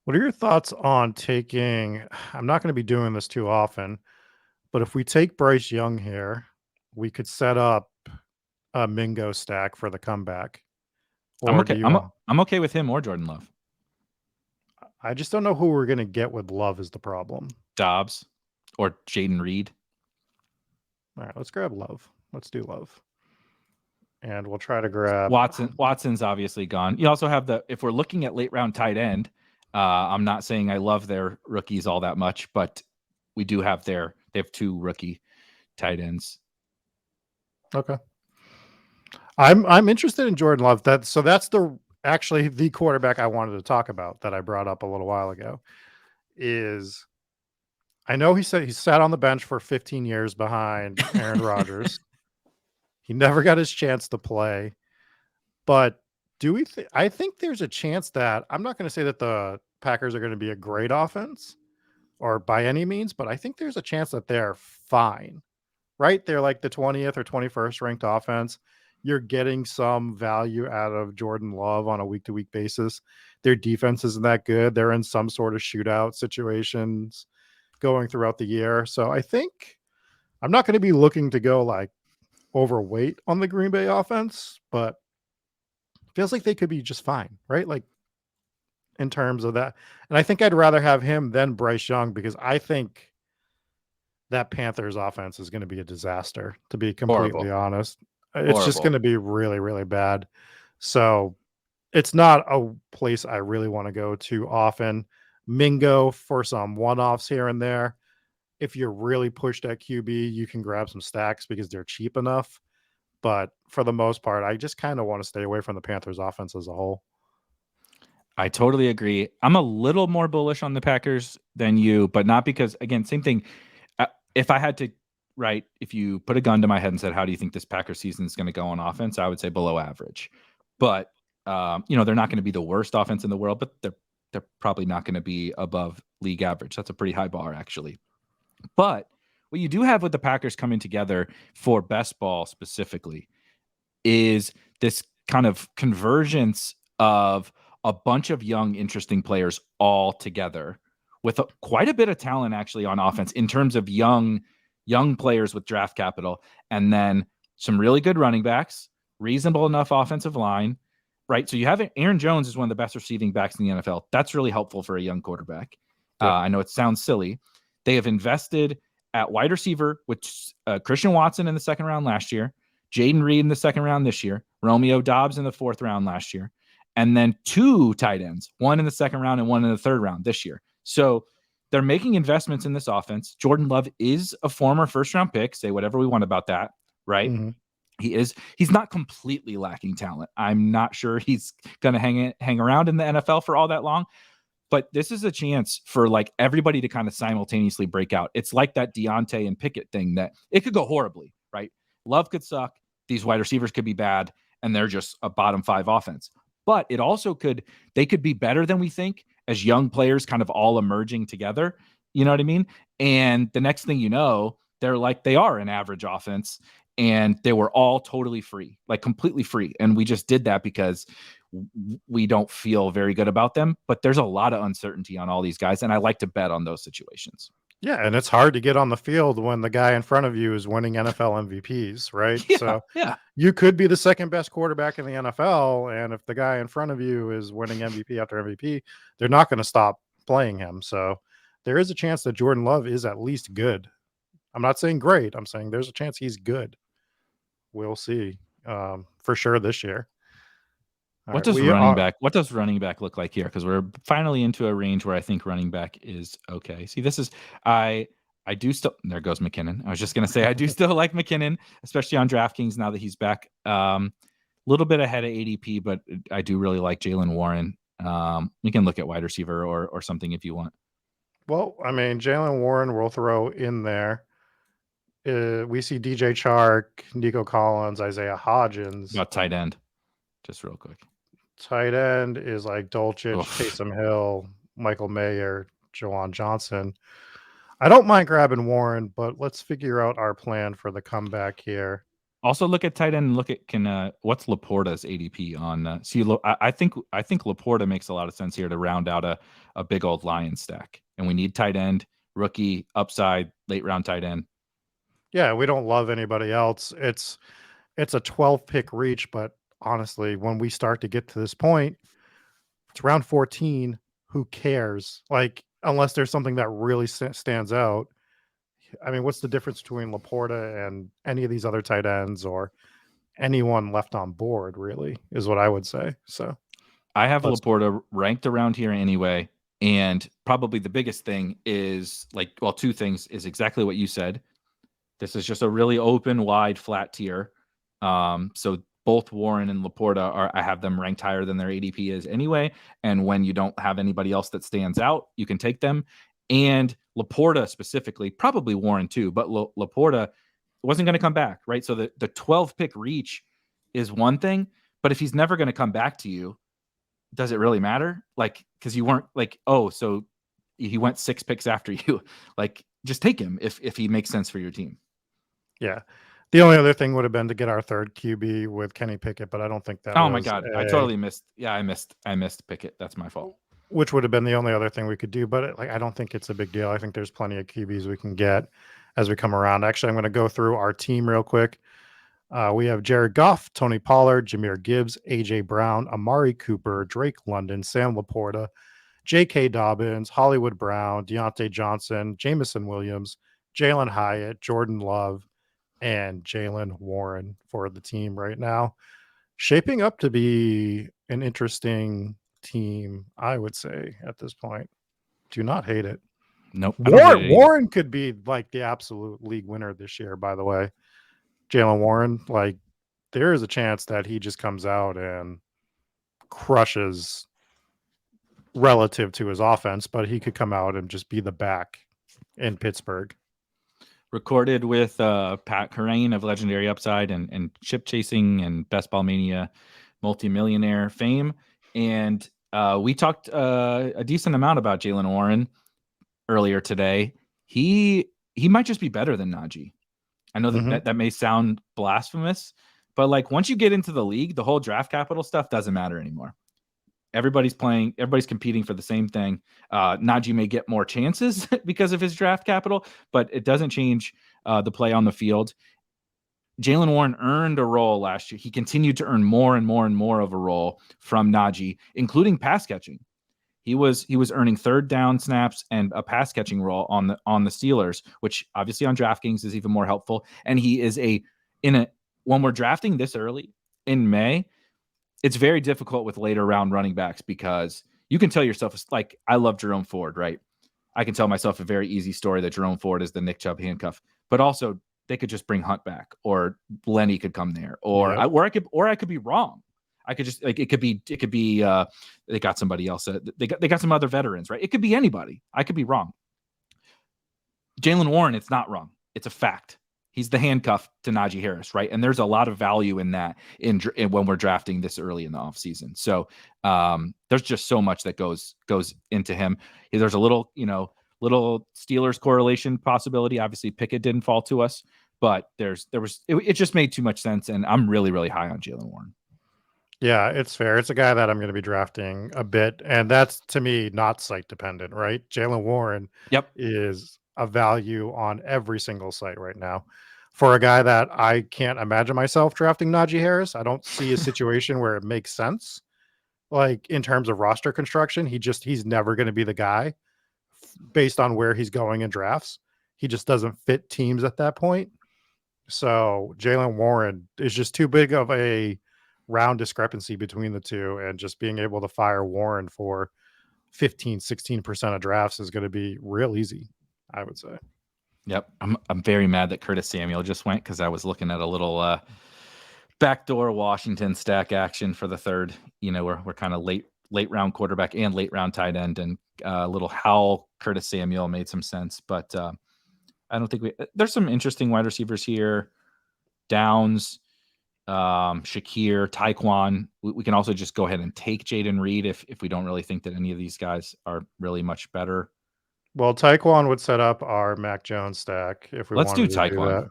What are your thoughts on taking? I'm not going to be doing this too often, but if we take Bryce Young here, we could set up a Mingo stack for the comeback. I'm Or do okay. you want? I'm okay with him or Jordan Love. I just don't know who we're going to get with Love is the problem. Dobbs or Jaden Reed. All right, let's grab Love. Let's do Love. And we'll try to grab Watson's obviously gone. You also have if we're looking at late round tight end, I'm not saying I love their rookies all that much, but we do have they have 2 rookie tight ends. Okay. I'm interested in Jordan Love. That's actually the quarterback I wanted to talk about that I brought up a little while ago. Is I know he said he sat on the bench for 15 years behind Aaron Rodgers. He never got his chance to play. But do we I think there's a chance that I'm not going to say that the Packers are going to be a great offense or by any means, but I think there's a chance that they're fine. Right? They're like the 20th or 21st ranked offense. You're getting some value out of Jordan Love on a week to week basis. Their defense isn't that good. They're in some sort of shootout situations going throughout the year. So I think I'm not going to be looking to go like overweight on the Green Bay offense, but feels like they could be just fine, right? Like in terms of that. And I think I'd rather have him than Bryce Young because I think that Panthers offense is going to be a disaster, to be completely Horrible. honest. It's just Horrible. going to be really, really bad. So it's not a place I really want to go to often. Mingo for some one offs here and there. If you're really pushed at QB, you can grab some stacks because they're cheap enough. But for the most part, I just kind of want to stay away from the Panthers offense as a whole. I totally agree. I'm a little more bullish on the Packers than you, but not because, again, same thing. If I had to, right, if you put a gun to my head and said, how do you think this Packers season is going to go on offense? I would say below average. But, they're not going to be the worst offense in the world, but they're probably not going to be above league average. That's a pretty high bar, actually. But what you do have with the Packers coming together for best ball specifically is this kind of convergence of a bunch of young, interesting players all together with quite a bit of talent actually on offense in terms of young players with draft capital, and then some really good running backs, reasonable enough offensive line, right? So you have Aaron Jones is one of the best receiving backs in the NFL. That's really helpful for a young quarterback. Yep. I know it sounds silly. They have invested at wide receiver with Christian Watson in the second round last year, Jaden Reed in the second round this year, Romeo Doubs in the fourth round last year, and then 2 tight ends, one in the second round and one in the third round this year. So they're making investments in this offense. Jordan Love is a former first round pick. Say whatever we want about that, right? Mm-hmm. He's not completely lacking talent. I'm not sure he's going to hang around in the NFL for all that long. But this is a chance for like everybody to kind of simultaneously break out. It's like that Deontay and Pickett thing that it could go horribly, right? Love could suck. These wide receivers could be bad, and they're just a bottom 5 offense. But it also they could be better than we think as young players kind of all emerging together. You know what I mean? And the next thing you know, they are an average offense, and they were all totally free, like completely free. And we just did that because we don't feel very good about them, but there's a lot of uncertainty on all these guys, and I like to bet on those situations. Yeah, and it's hard to get on the field when the guy in front of you is winning NFL MVPs, right? Yeah, so yeah. you could be the second best quarterback in the NFL, and if the guy in front of you is winning MVP after MVP, they're not going to stop playing him. So there is a chance that Jordan Love is at least good. I'm not saying great. I'm saying there's a chance he's good. We'll see for sure this year. All What right, does we running are. back? What does running back look like here? Because we're finally into a range where I think running back is okay. See, this is I do still. There goes McKinnon. I was just gonna say I do still like McKinnon, especially on DraftKings now that he's back. Little bit ahead of ADP, but I do really like Jalen Warren. We can look at wide receiver or something if you want. Well, I mean, Jalen Warren we'll throw in there. We see DJ Chark, Nico Collins, Isaiah Hodgins. About tight end, just real quick. Tight end is like Dolchich, Oof. Taysom Hill, Michael Mayer, Jawan Johnson. I don't mind grabbing Warren, but let's figure out our plan for the comeback here. Also, look at tight end and look at what's Laporta's ADP on. I think Laporta makes a lot of sense here to round out a big old Lion stack, and we need tight end, rookie, upside, late round tight end. Yeah, we don't love anybody else. It's a 12 pick reach, but honestly, when we start to get to this point, it's round 14. Who cares? Like, unless there's something that really stands out. I mean, what's the difference between Laporta and any of these other tight ends or anyone left on board, really, is what I would say. So I have let's Laporta ranked around here anyway. And probably the biggest thing is two things is exactly what you said. This is just a really open, wide, flat tier. So both Warren and Laporta I have them ranked higher than their ADP is anyway. And when you don't have anybody else that stands out, you can take them. And Laporta specifically, probably Warren too, but Laporta wasn't going to come back, right? So the 12 pick reach is one thing, but if he's never going to come back to you, does it really matter? Because you weren't so he went 6 picks after you. Just take him if he makes sense for your team. Yeah. The only other thing would have been to get our third QB with Kenny Pickett, but I don't think that. Oh my God, I totally missed. Yeah, I missed Pickett. That's my fault. Which would have been the only other thing we could do, but I don't think it's a big deal. I think there's plenty of QBs we can get as we come around. Actually, I'm going to go through our team real quick. We have Jared Goff, Tony Pollard, Jahmyr Gibbs, AJ Brown, Amari Cooper, Drake London, Sam Laporta, J.K. Dobbins, Hollywood Brown, Deontay Johnson, Jamison Williams, Jalen Hyatt, Jordan Love, and Jalen Warren for the team right now. Shaping up to be an interesting team, I would say, at this point. Do not hate it. Nope. Warren could be like the absolute league winner this year, by the way. Jalen Warren, there is a chance that he just comes out and crushes relative to his offense, but he could come out and just be the back in Pittsburgh. Recorded with Pat Kerrane of Legendary Upside and Chip Chasing and Best Ball Mania multimillionaire fame. And we talked a decent amount about Jalen Warren earlier today. He might just be better than Najee. I know that may sound blasphemous, but once you get into the league, the whole draft capital stuff doesn't matter anymore. Everybody's competing for the same thing. Najee may get more chances because of his draft capital, but it doesn't change the play on the field. Jalen Warren earned a role last year. He continued to earn more and more and more of a role from Najee, including pass catching. He was earning third down snaps and a pass catching role on the Steelers, which obviously on DraftKings is even more helpful. And he is when we're drafting this early in May, it's very difficult with later round running backs because you can tell yourself, I love Jerome Ford, right? I can tell myself a very easy story that Jerome Ford is the Nick Chubb handcuff, but also they could just bring Hunt back, or Lenny could come there, or I could be wrong. I could just it could be they got somebody else. They got some other veterans, right? It could be anybody. I could be wrong. Jalen Warren, it's not wrong. It's a fact. He's the handcuff to Najee Harris, right? And there's a lot of value in that in when we're drafting this early in the offseason. So there's just so much that goes into him. There's a little Steelers correlation possibility. Obviously, Pickett didn't fall to us, but it just made too much sense. And I'm really, really high on Jalen Warren. Yeah, it's fair. It's a guy that I'm going to be drafting a bit, and that's, to me, not site dependent, right? Jalen Warren is a value on every single site right now. For a guy that I can't imagine myself drafting Najee Harris, I don't see a situation where it makes sense. In terms of roster construction, he's never going to be the guy based on where he's going in drafts. He just doesn't fit teams at that point. So Jalen Warren is just too big of a round discrepancy between the two, and just being able to fire Warren for 15-16% of drafts is going to be real easy, I would say. Yep. I'm very mad that Curtis Samuel just went, because I was looking at a little backdoor Washington stack action for the third. We're kind of late round quarterback and late round tight end, and a little how Curtis Samuel made some sense, but I don't think there's some interesting wide receivers here. Downs, Shakir, Tyquan. We can also just go ahead and take Jaden Reed if we don't really think that any of these guys are really much better. Well, Tyquan would set up our Mac Jones stack if we wanted to do that.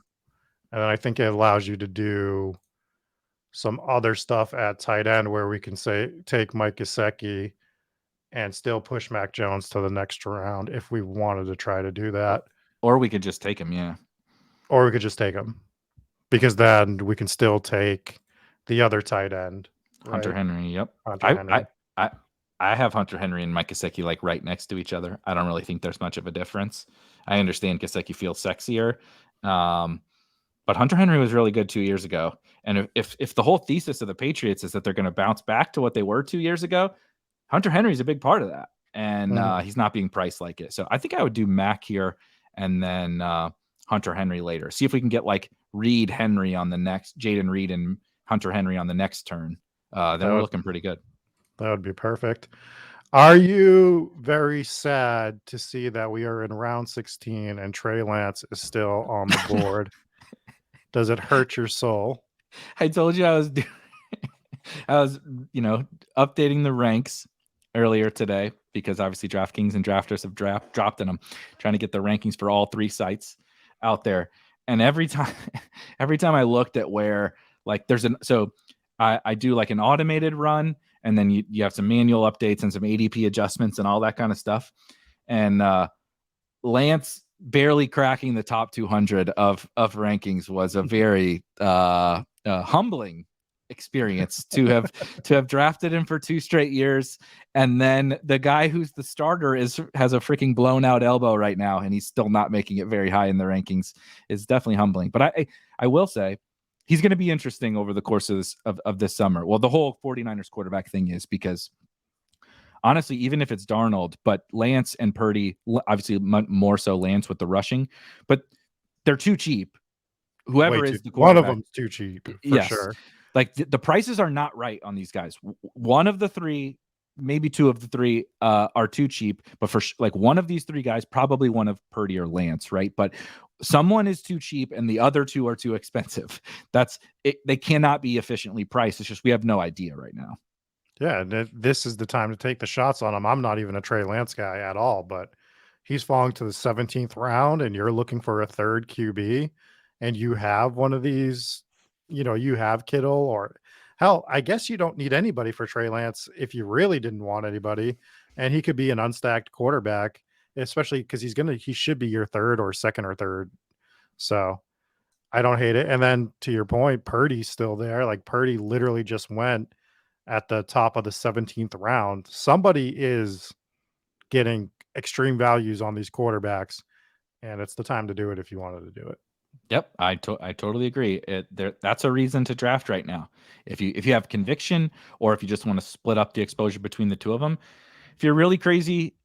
And then I think it allows you to do some other stuff at tight end where we can take Mike Gesicki and still push Mac Jones to the next round if we wanted to try to do that. Or we could just take him, yeah. Or we could just take him, because then we can still take the other tight end. Right? Hunter Henry, yep. Hunter Henry. I have Hunter Henry and Mike Gesicki right next to each other. I don't really think there's much of a difference. I understand Gesicki feels sexier, but Hunter Henry was really good 2 years ago. And if the whole thesis of the Patriots is that they're going to bounce back to what they were 2 years ago, Hunter Henry is a big part of that. and he's not being priced like it. So I think I would do Mac here, and then Hunter Henry later. See if we can get like Reed Henry on the next, Jaden Reed and Hunter Henry on the next turn. Then we're looking pretty good. That would be perfect. Are you very sad to see that we are in round 16 and Trey Lance is still on the board? Does it hurt your soul? I told you I was updating the ranks earlier today because obviously DraftKings and drafters have dropped in them, trying to get the rankings for all three sites out there. And every time I looked at where like I do like an automated run, and then you have some manual updates and some ADP adjustments and all that kind of stuff. And Lance barely cracking the top 200 of rankings was a very humbling experience to have drafted him for 2 straight years, and then the guy who's the starter has a freaking blown out elbow right now, and he's still not making it very high in the rankings. Is definitely humbling. But I will say he's going to be interesting over the course of this summer. Well, the whole 49ers quarterback thing is because honestly, even if it's Darnold, but Lance and Purdy, obviously more so Lance with the rushing, but they're too cheap. Whoever is the quarterback, one of them's too cheap for sure. Like the prices are not right on these guys. One of the three, maybe two of the three, are too cheap. But for like one of these three guys, probably one of Purdy or Lance, right? But someone is too cheap, and the other two are too expensive. That's it. They cannot be efficiently priced. It's just we have no idea right now. Yeah, this is the time to take the shots on him. I'm not even a Trey Lance guy at all, but he's falling to the 17th round, and you're looking for a third QB, and you have one of these, you have Kittle, or hell, I guess you don't need anybody for Trey Lance if you really didn't want anybody, and he could be an unstacked quarterback, especially because he should be your third or second or third. So I don't hate it. And then to your point, Purdy's still there. Like Purdy literally just went at the top of the 17th round. Somebody is getting extreme values on these quarterbacks, and it's the time to do it if you wanted to do it. Yep, I totally agree. That's a reason to draft right now. If you have conviction, or if you just want to split up the exposure between the two of them. If you're really crazy,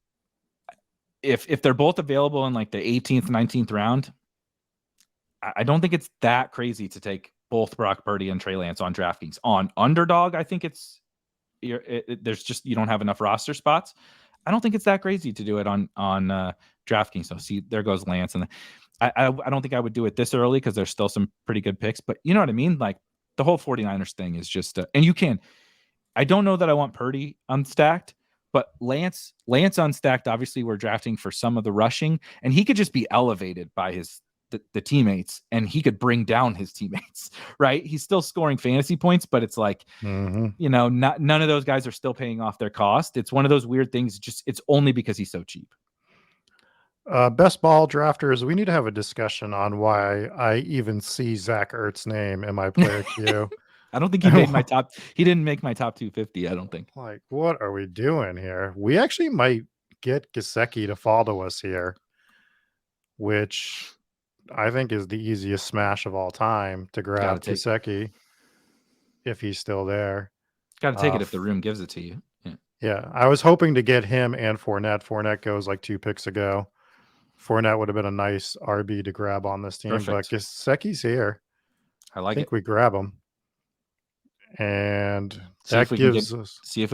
if they're both available in like the 18th, 19th round, I don't think it's that crazy to take both Brock Purdy and Trey Lance on DraftKings. On Underdog, I think there's just you don't have enough roster spots. I don't think it's that crazy to do it on DraftKings. So see, there goes Lance, and I don't think I would do it this early because there's still some pretty good picks. But you know what I mean? Like the whole 49ers thing is just, and you can. I don't know that I want Purdy unstacked, but Lance unstacked. Obviously, we're drafting for some of the rushing, and he could just be elevated by the teammates, and he could bring down his teammates, right? He's still scoring fantasy points, but it's like, none of those guys are still paying off their cost. It's one of those weird things. Just it's only because he's so cheap. Best ball drafters, we need to have a discussion on why I even see Zach Ertz's name in my player queue. I don't think he made my top. He didn't make my top 250. I don't think. Like, what are we doing here? We actually might get Gesicki to follow us here, which I think is the easiest smash of all time to grab Gesicki if he's still there. Got to take it if the room gives it to you. Yeah, I was hoping to get him and Fournette. Fournette goes like 2 picks ago. Fournette would have been a nice RB to grab on this team, but Gesicki's here. I think we grab him. And see if we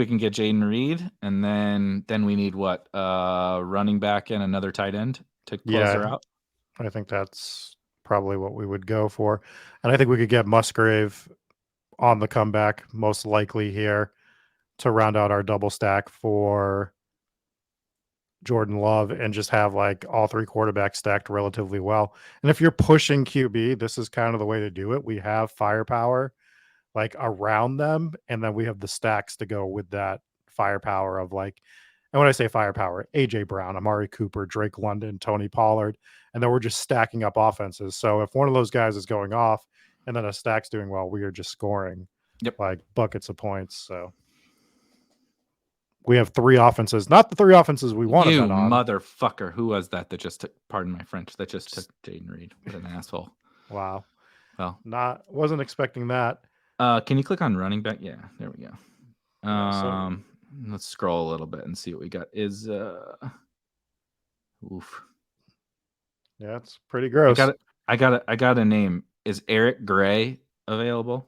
can get Jaden Reed, and then we need what? Running back and another tight end to close her out. I think that's probably what we would go for. And I think we could get Musgrave on the comeback, most likely here, to round out our double stack for Jordan Love and just have like all three quarterbacks stacked relatively well. And if you're pushing QB, this is kind of the way to do it. We have firepower like around them, and then we have the stacks to go with that firepower of like, and when I say firepower, AJ Brown, Amari Cooper, Drake London, Tony Pollard, and then we're just stacking up offenses. So if one of those guys is going off and then a stack's doing well, we are just scoring like buckets of points. So we have 3 offenses, not the 3 offenses we want to bet on. Motherfucker. Who was that just took, pardon my French, that just took Jaden Reed? What an asshole. Wow. Well, wasn't expecting that. Can you click on running back? Yeah, there we go. Let's scroll a little bit and see what we got. Is oof. Yeah, it's pretty gross. I got a name. Is Erik Gray available?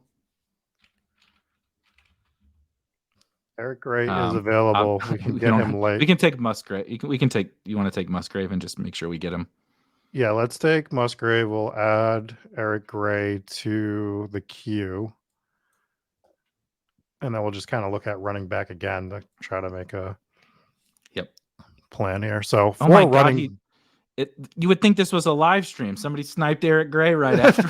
Erik Gray is available. We can get him late. We can take Musgrave. We can take. You want to take Musgrave and just make sure we get him. Yeah, let's take Musgrave. We'll add Erik Gray to the queue. And then we'll just kind of look at running back again to try to make a plan here. So for running, you would think this was a live stream. Somebody sniped Erik Gray right after.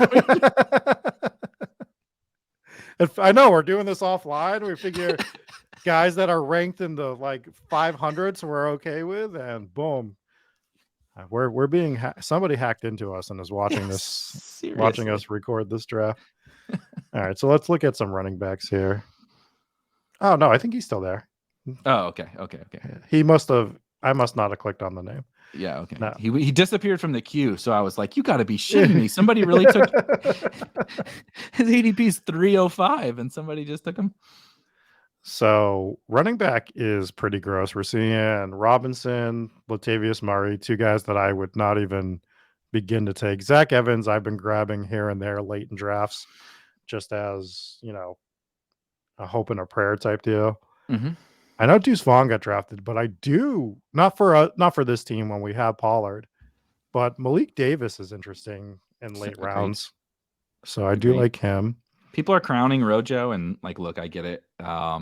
I know we're doing this offline. We figure guys that are ranked in the like 500s we're okay with, and boom, we're being somebody hacked into us and is watching this, watching us record this draft. All right, so let's look at some running backs here. Oh no, I think he's still there. Oh, okay. He must have. I must not have clicked on the name. Yeah, okay. No. He disappeared from the queue, so I was like, "You got to be shitting me! Somebody really took his ADP is 305, and somebody just took him." So running back is pretty gross. We're seeing Robinson, Latavius Murray, two guys that I would not even begin to take. Zach Evans, I've been grabbing here and there late in drafts, just as a hope and a prayer type deal. Mm-hmm. I know Deuce Vaughn got drafted, but I do not for this team when we have Pollard, but Malik Davis is interesting in late rounds. So I do like him. People are crowning Rojo, and look, I get it. I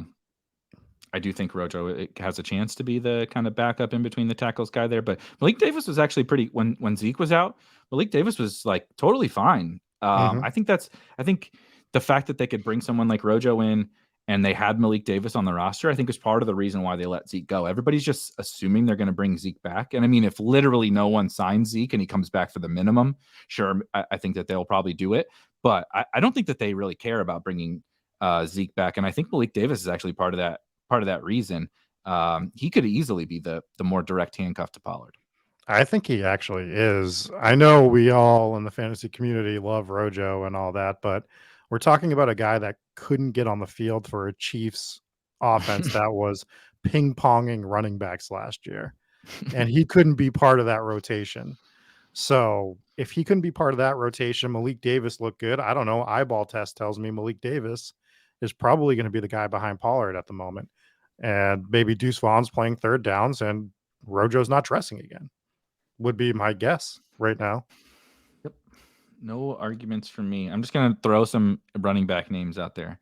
do think Rojo has a chance to be the kind of backup in between the tackles guy there, but Malik Davis was actually pretty when Zeke was out. Malik Davis was totally fine. I think the fact that they could bring someone like Rojo in and they had Malik Davis on the roster, I think is part of the reason why they let Zeke go. Everybody's just assuming they're going to bring Zeke back. And I mean, if literally no one signs Zeke and he comes back for the minimum, sure, I think that they'll probably do it. But I don't think that they really care about bringing Zeke back. And I think Malik Davis is actually part of that reason. He could easily be the more direct handcuff to Pollard. I think he actually is. I know we all in the fantasy community love Rojo and all that, but we're talking about a guy that couldn't get on the field for a Chiefs offense that was ping-ponging running backs last year. And he couldn't be part of that rotation. So if he couldn't be part of that rotation, Malik Davis looked good. I don't know. Eyeball test tells me Malik Davis is probably going to be the guy behind Pollard at the moment. And maybe Deuce Vaughn's playing third downs and Rojo's not dressing again. Would be my guess right now. Yep. No arguments from me. I'm just going to throw some running back names out there.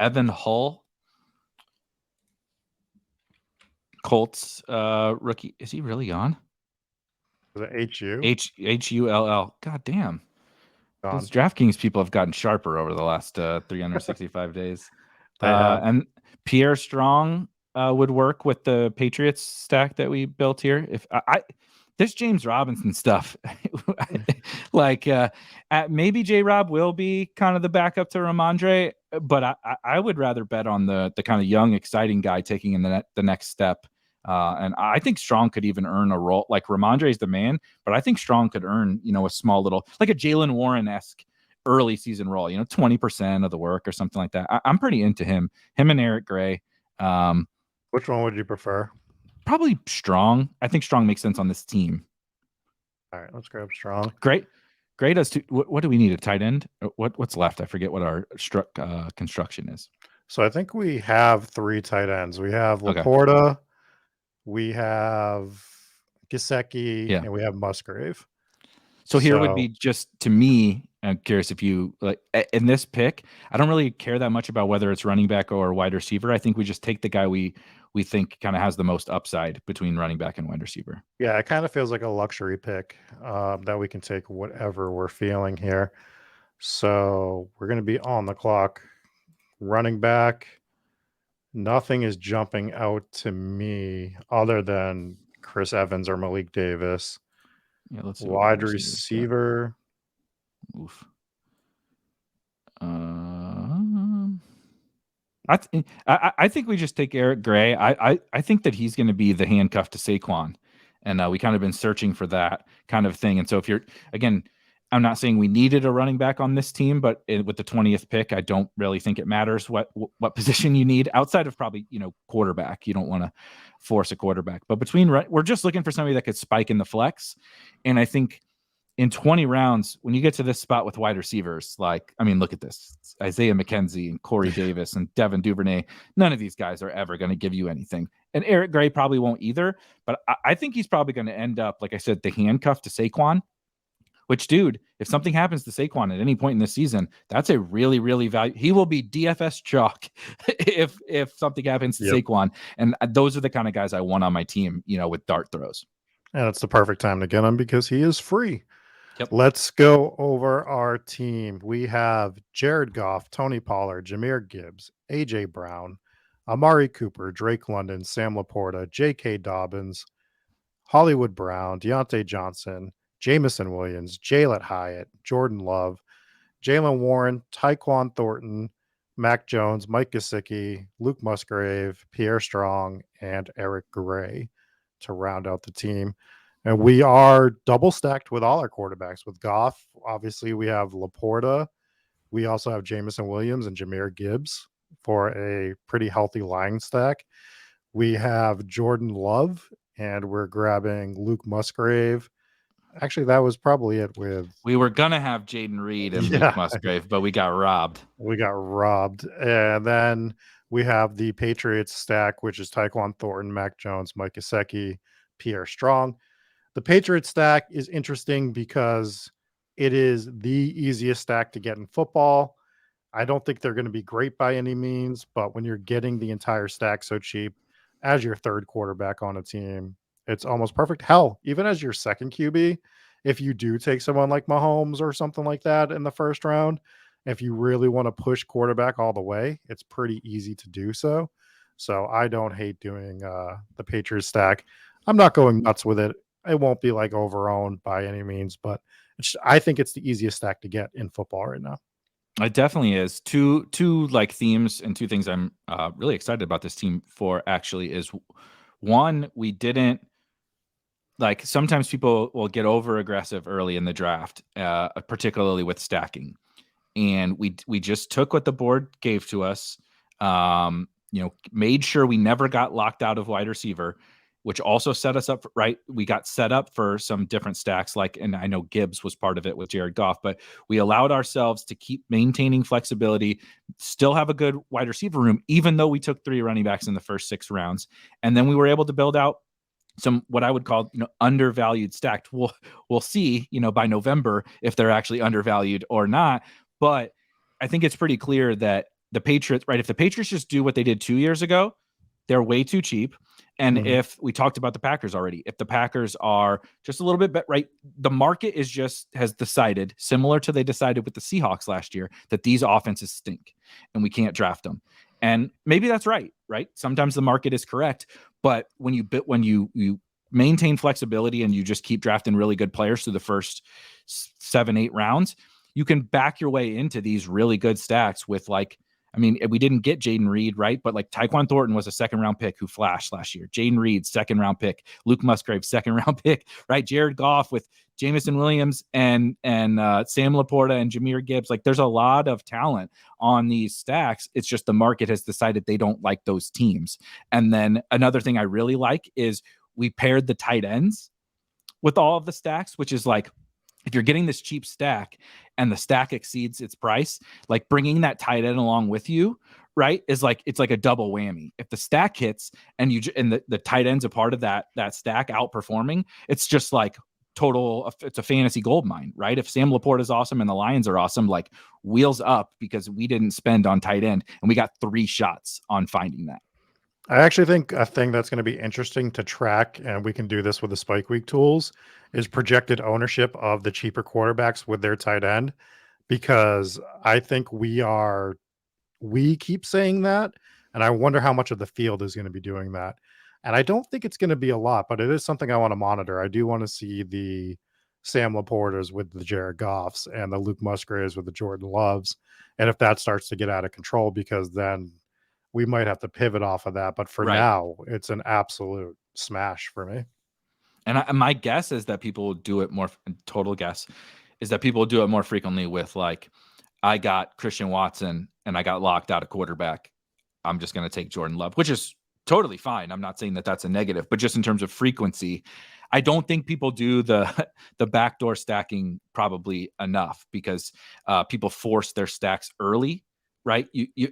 Evan Hull, Colts rookie. Is he really on? Is it HU? Hull. God damn. Those DraftKings people have gotten sharper over the last 365 days. And Pierre Strong would work with the Patriots stack that we built here. If this James Robinson stuff, maybe J-Rob will be kind of the backup to Ramondre, but I would rather bet on the kind of young, exciting guy taking in the next step. And I think Strong could even earn a role. Like Ramondre is the man, but I think Strong could earn, a small little, like a Jalen Warren-esque early season role, 20% of the work or something like that. I'm pretty into him and Erik Gray. Which one would you prefer? Probably Strong. I think Strong makes sense on this team. All right, let's grab Strong. Great as to what do we need, a tight end? What's left? I forget what our construction is. So I think we have 3 tight ends. We have Laporta, we have Gesicki, and we have Musgrave. So here would be just, to me, I'm curious if you in this pick, I don't really care that much about whether it's running back or wide receiver. I think we just take the guy we think kind of has the most upside between running back and wide receiver. Yeah, it kind of feels like a luxury pick that we can take whatever we're feeling here. So we're going to be on the clock. Running back, nothing is jumping out to me other than Chris Evans or Malik Davis. Yeah, let's see. Wide receiver. Oof. I think we just take Erik Gray. I think that he's going to be the handcuff to Saquon, and we kind of been searching for that kind of thing. And so if you're, again, I'm not saying we needed a running back on this team, but with the 20th pick, I don't really think it matters what position you need outside of probably, quarterback. You don't want to force a quarterback, but we're just looking for somebody that could spike in the flex. And I think in 20 rounds, when you get to this spot with wide receivers, look at this. It's Isaiah McKenzie and Corey Davis and Devin Duvernay. None of these guys are ever going to give you anything. And Eric Gray probably won't either, but I think he's probably going to end up, like I said, the handcuff to Saquon. Which, dude, if something happens to Saquon at any point in the season, that's a really, really value. He will be DFS chalk if something happens to Saquon. And those are the kind of guys I want on my team, with dart throws. And it's the perfect time to get him because he is free. Yep. Let's go over our team. We have Jared Goff, Tony Pollard, Jahmyr Gibbs, AJ Brown, Amari Cooper, Drake London, Sam Laporta, J.K. Dobbins, Hollywood Brown, Deontay Johnson, Jamison Williams, Jalett Hyatt, Jordan Love, Jalen Warren, Tyquan Thornton, Mac Jones, Mike Gesicki, Luke Musgrave, Pierre Strong, and Eric Gray to round out the team. And we are double stacked with all our quarterbacks. With Goff, obviously, we have Laporta. We also have Jamison Williams and Jahmyr Gibbs for a pretty healthy line stack. We have Jordan Love, and we're grabbing Luke Musgrave. Actually, that was probably it with... We were going to have Jaden Reed and Luke Musgrave, but we got robbed. And then we have the Patriots stack, which is Tyquan Thornton, Mac Jones, Mike Gesicki, Pierre Strong. The Patriots stack is interesting because it is the easiest stack to get in football. I don't think they're going to be great by any means, but when you're getting the entire stack so cheap as your third quarterback on a team, it's almost perfect. Hell, even as your second QB, if you do take someone like Mahomes or something like that in the first round, if you really want to push quarterback all the way, it's pretty easy to do so. So I don't hate doing the Patriots stack. I'm not going nuts with it. It won't be like overowned by any means, but I think it's the easiest stack to get in football right now. It definitely is. Two like themes and two things I'm really excited about this team for actually is one, we didn't sometimes people will get over aggressive early in the draft, particularly with stacking. And we just took what the board gave to us, made sure we never got locked out of wide receiver, which also set us up right. We got set up for some different stacks, and I know Gibbs was part of it with Jared Goff, but we allowed ourselves to keep maintaining flexibility, still have a good wide receiver room, even though we took 3 running backs in the first 6 rounds. And then we were able to build out some, what I would call, undervalued stacked. We'll see, by November if they're actually undervalued or not. But I think it's pretty clear that the Patriots, right? If the Patriots just do what they did 2 years ago, they're way too cheap. And if we talked about the Packers already, if the Packers are just a little bit better, right? The market has decided, similar to they decided with the Seahawks last year, that these offenses stink and we can't draft them. And maybe that's right? Sometimes the market is correct, but when you maintain flexibility and you just keep drafting really good players through the first 7-8 rounds, you can back your way into these really good stacks with we didn't get Jaden Reed, right? But Tyquan Thornton was a 2nd-round pick who flashed last year. Jaden Reed, 2nd-round pick. Luke Musgrave, 2nd-round pick, right? Jared Goff with Jamison Williams and Sam Laporta and Jahmyr Gibbs. There's a lot of talent on these stacks. It's just the market has decided they don't like those teams. And then another thing I really like is we paired the tight ends with all of the stacks, which is if you're getting this cheap stack and the stack exceeds its price, bringing that tight end along with you, right, is it's like a double whammy. If the stack hits and the tight end's a part of that stack outperforming, it's just it's a fantasy gold mine, right? If Sam Laporta is awesome and the Lions are awesome, wheels up because we didn't spend on tight end and we got 3 shots on finding that. I actually think a thing that's going to be interesting to track, and we can do this with the Spike Week tools, is projected ownership of the cheaper quarterbacks with their tight end, because I think we keep saying that, and I wonder how much of the field is going to be doing that. And I don't think it's going to be a lot, but it is something I want to monitor. I do want to see the Sam Laportas with the Jared Goffs and the Luke Musgraves with the Jordan Loves, and if that starts to get out of control, because then we might have to pivot off of that. But for now, it's an absolute smash for me. And my guess is that people will do it more, total guess, is that people do it more frequently with like, I got Christian Watson and I got locked out of quarterback. I'm just going to take Jordan Love, which is totally fine. I'm not saying that that's a negative, but just in terms of frequency, I don't think people do the backdoor stacking probably enough because people force their stacks early, right?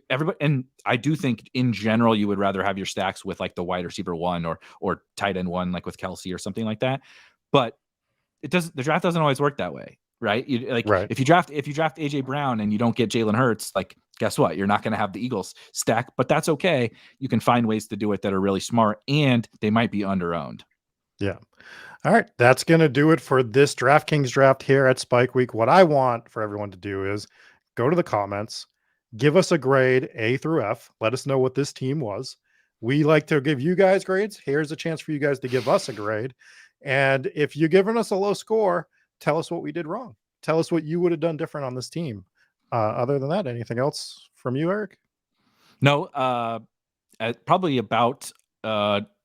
Everybody, and I do think in general you would rather have your stacks with like the wide receiver 1 or tight end 1, like with Kelsey or something like that. But the draft doesn't always work that way, right? Right. If you draft AJ Brown and you don't get Jalen Hurts, like guess what? You're not going to have the Eagles stack, but that's okay. You can find ways to do it that are really smart, and they might be under-owned. Yeah. All right. That's going to do it for this DraftKings draft here at Spike Week. What I want for everyone to do is go to the comments, give us a grade A through F. Let us know what this team was. We like to give you guys grades. Here's a chance for you guys to give us a grade. And if you're giving us a low score, tell us what we did wrong. Tell us what you would have done different on this team. Other than that, anything else from you, Erik? No, probably about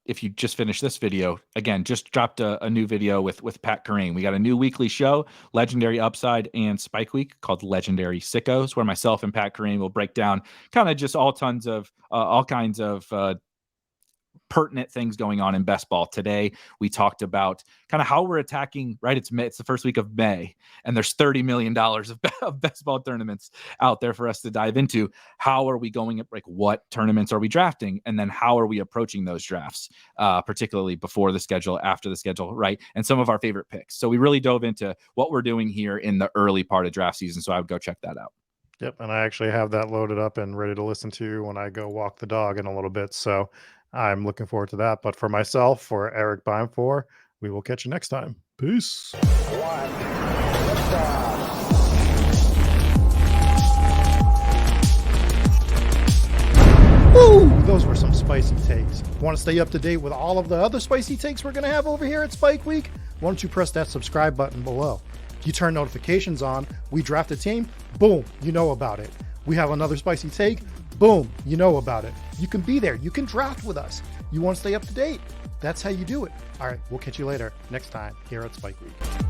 if you just finished this video, again, just dropped a new video with Pat Kareem. We got a new weekly show, Legendary Upside and Spike Week, called Legendary Sickos, where myself and Pat Kareem will break down kind of just all kinds of pertinent things going on in best ball. Today we talked about kind of how we're attacking, right? It's the first week of May, and there's $30 million of best ball tournaments out there for us to dive into. How are we going at, like, what tournaments are we drafting, and then how are we approaching those drafts, particularly before the schedule, after the schedule, right? And some of our favorite picks. So we really dove into what we're doing here in the early part of draft season, so I would go check that out. Yep, and I actually have that loaded up and ready to listen to when I go walk the dog in a little bit. So I'm looking forward to that. But for myself, for Erik Beimfohr, we will catch you next time. Peace. One. Liftoff. Woo! Those were some spicy takes. Want to stay up to date with all of the other spicy takes we're going to have over here at Spike Week? Why don't you press that subscribe button below? You turn notifications on, we draft a team, boom, you know about it. We have another spicy take, boom, you know about it. You can be there, you can draft with us. You want to stay up to date? That's how you do it. All right, we'll catch you later next time here at Spike Week.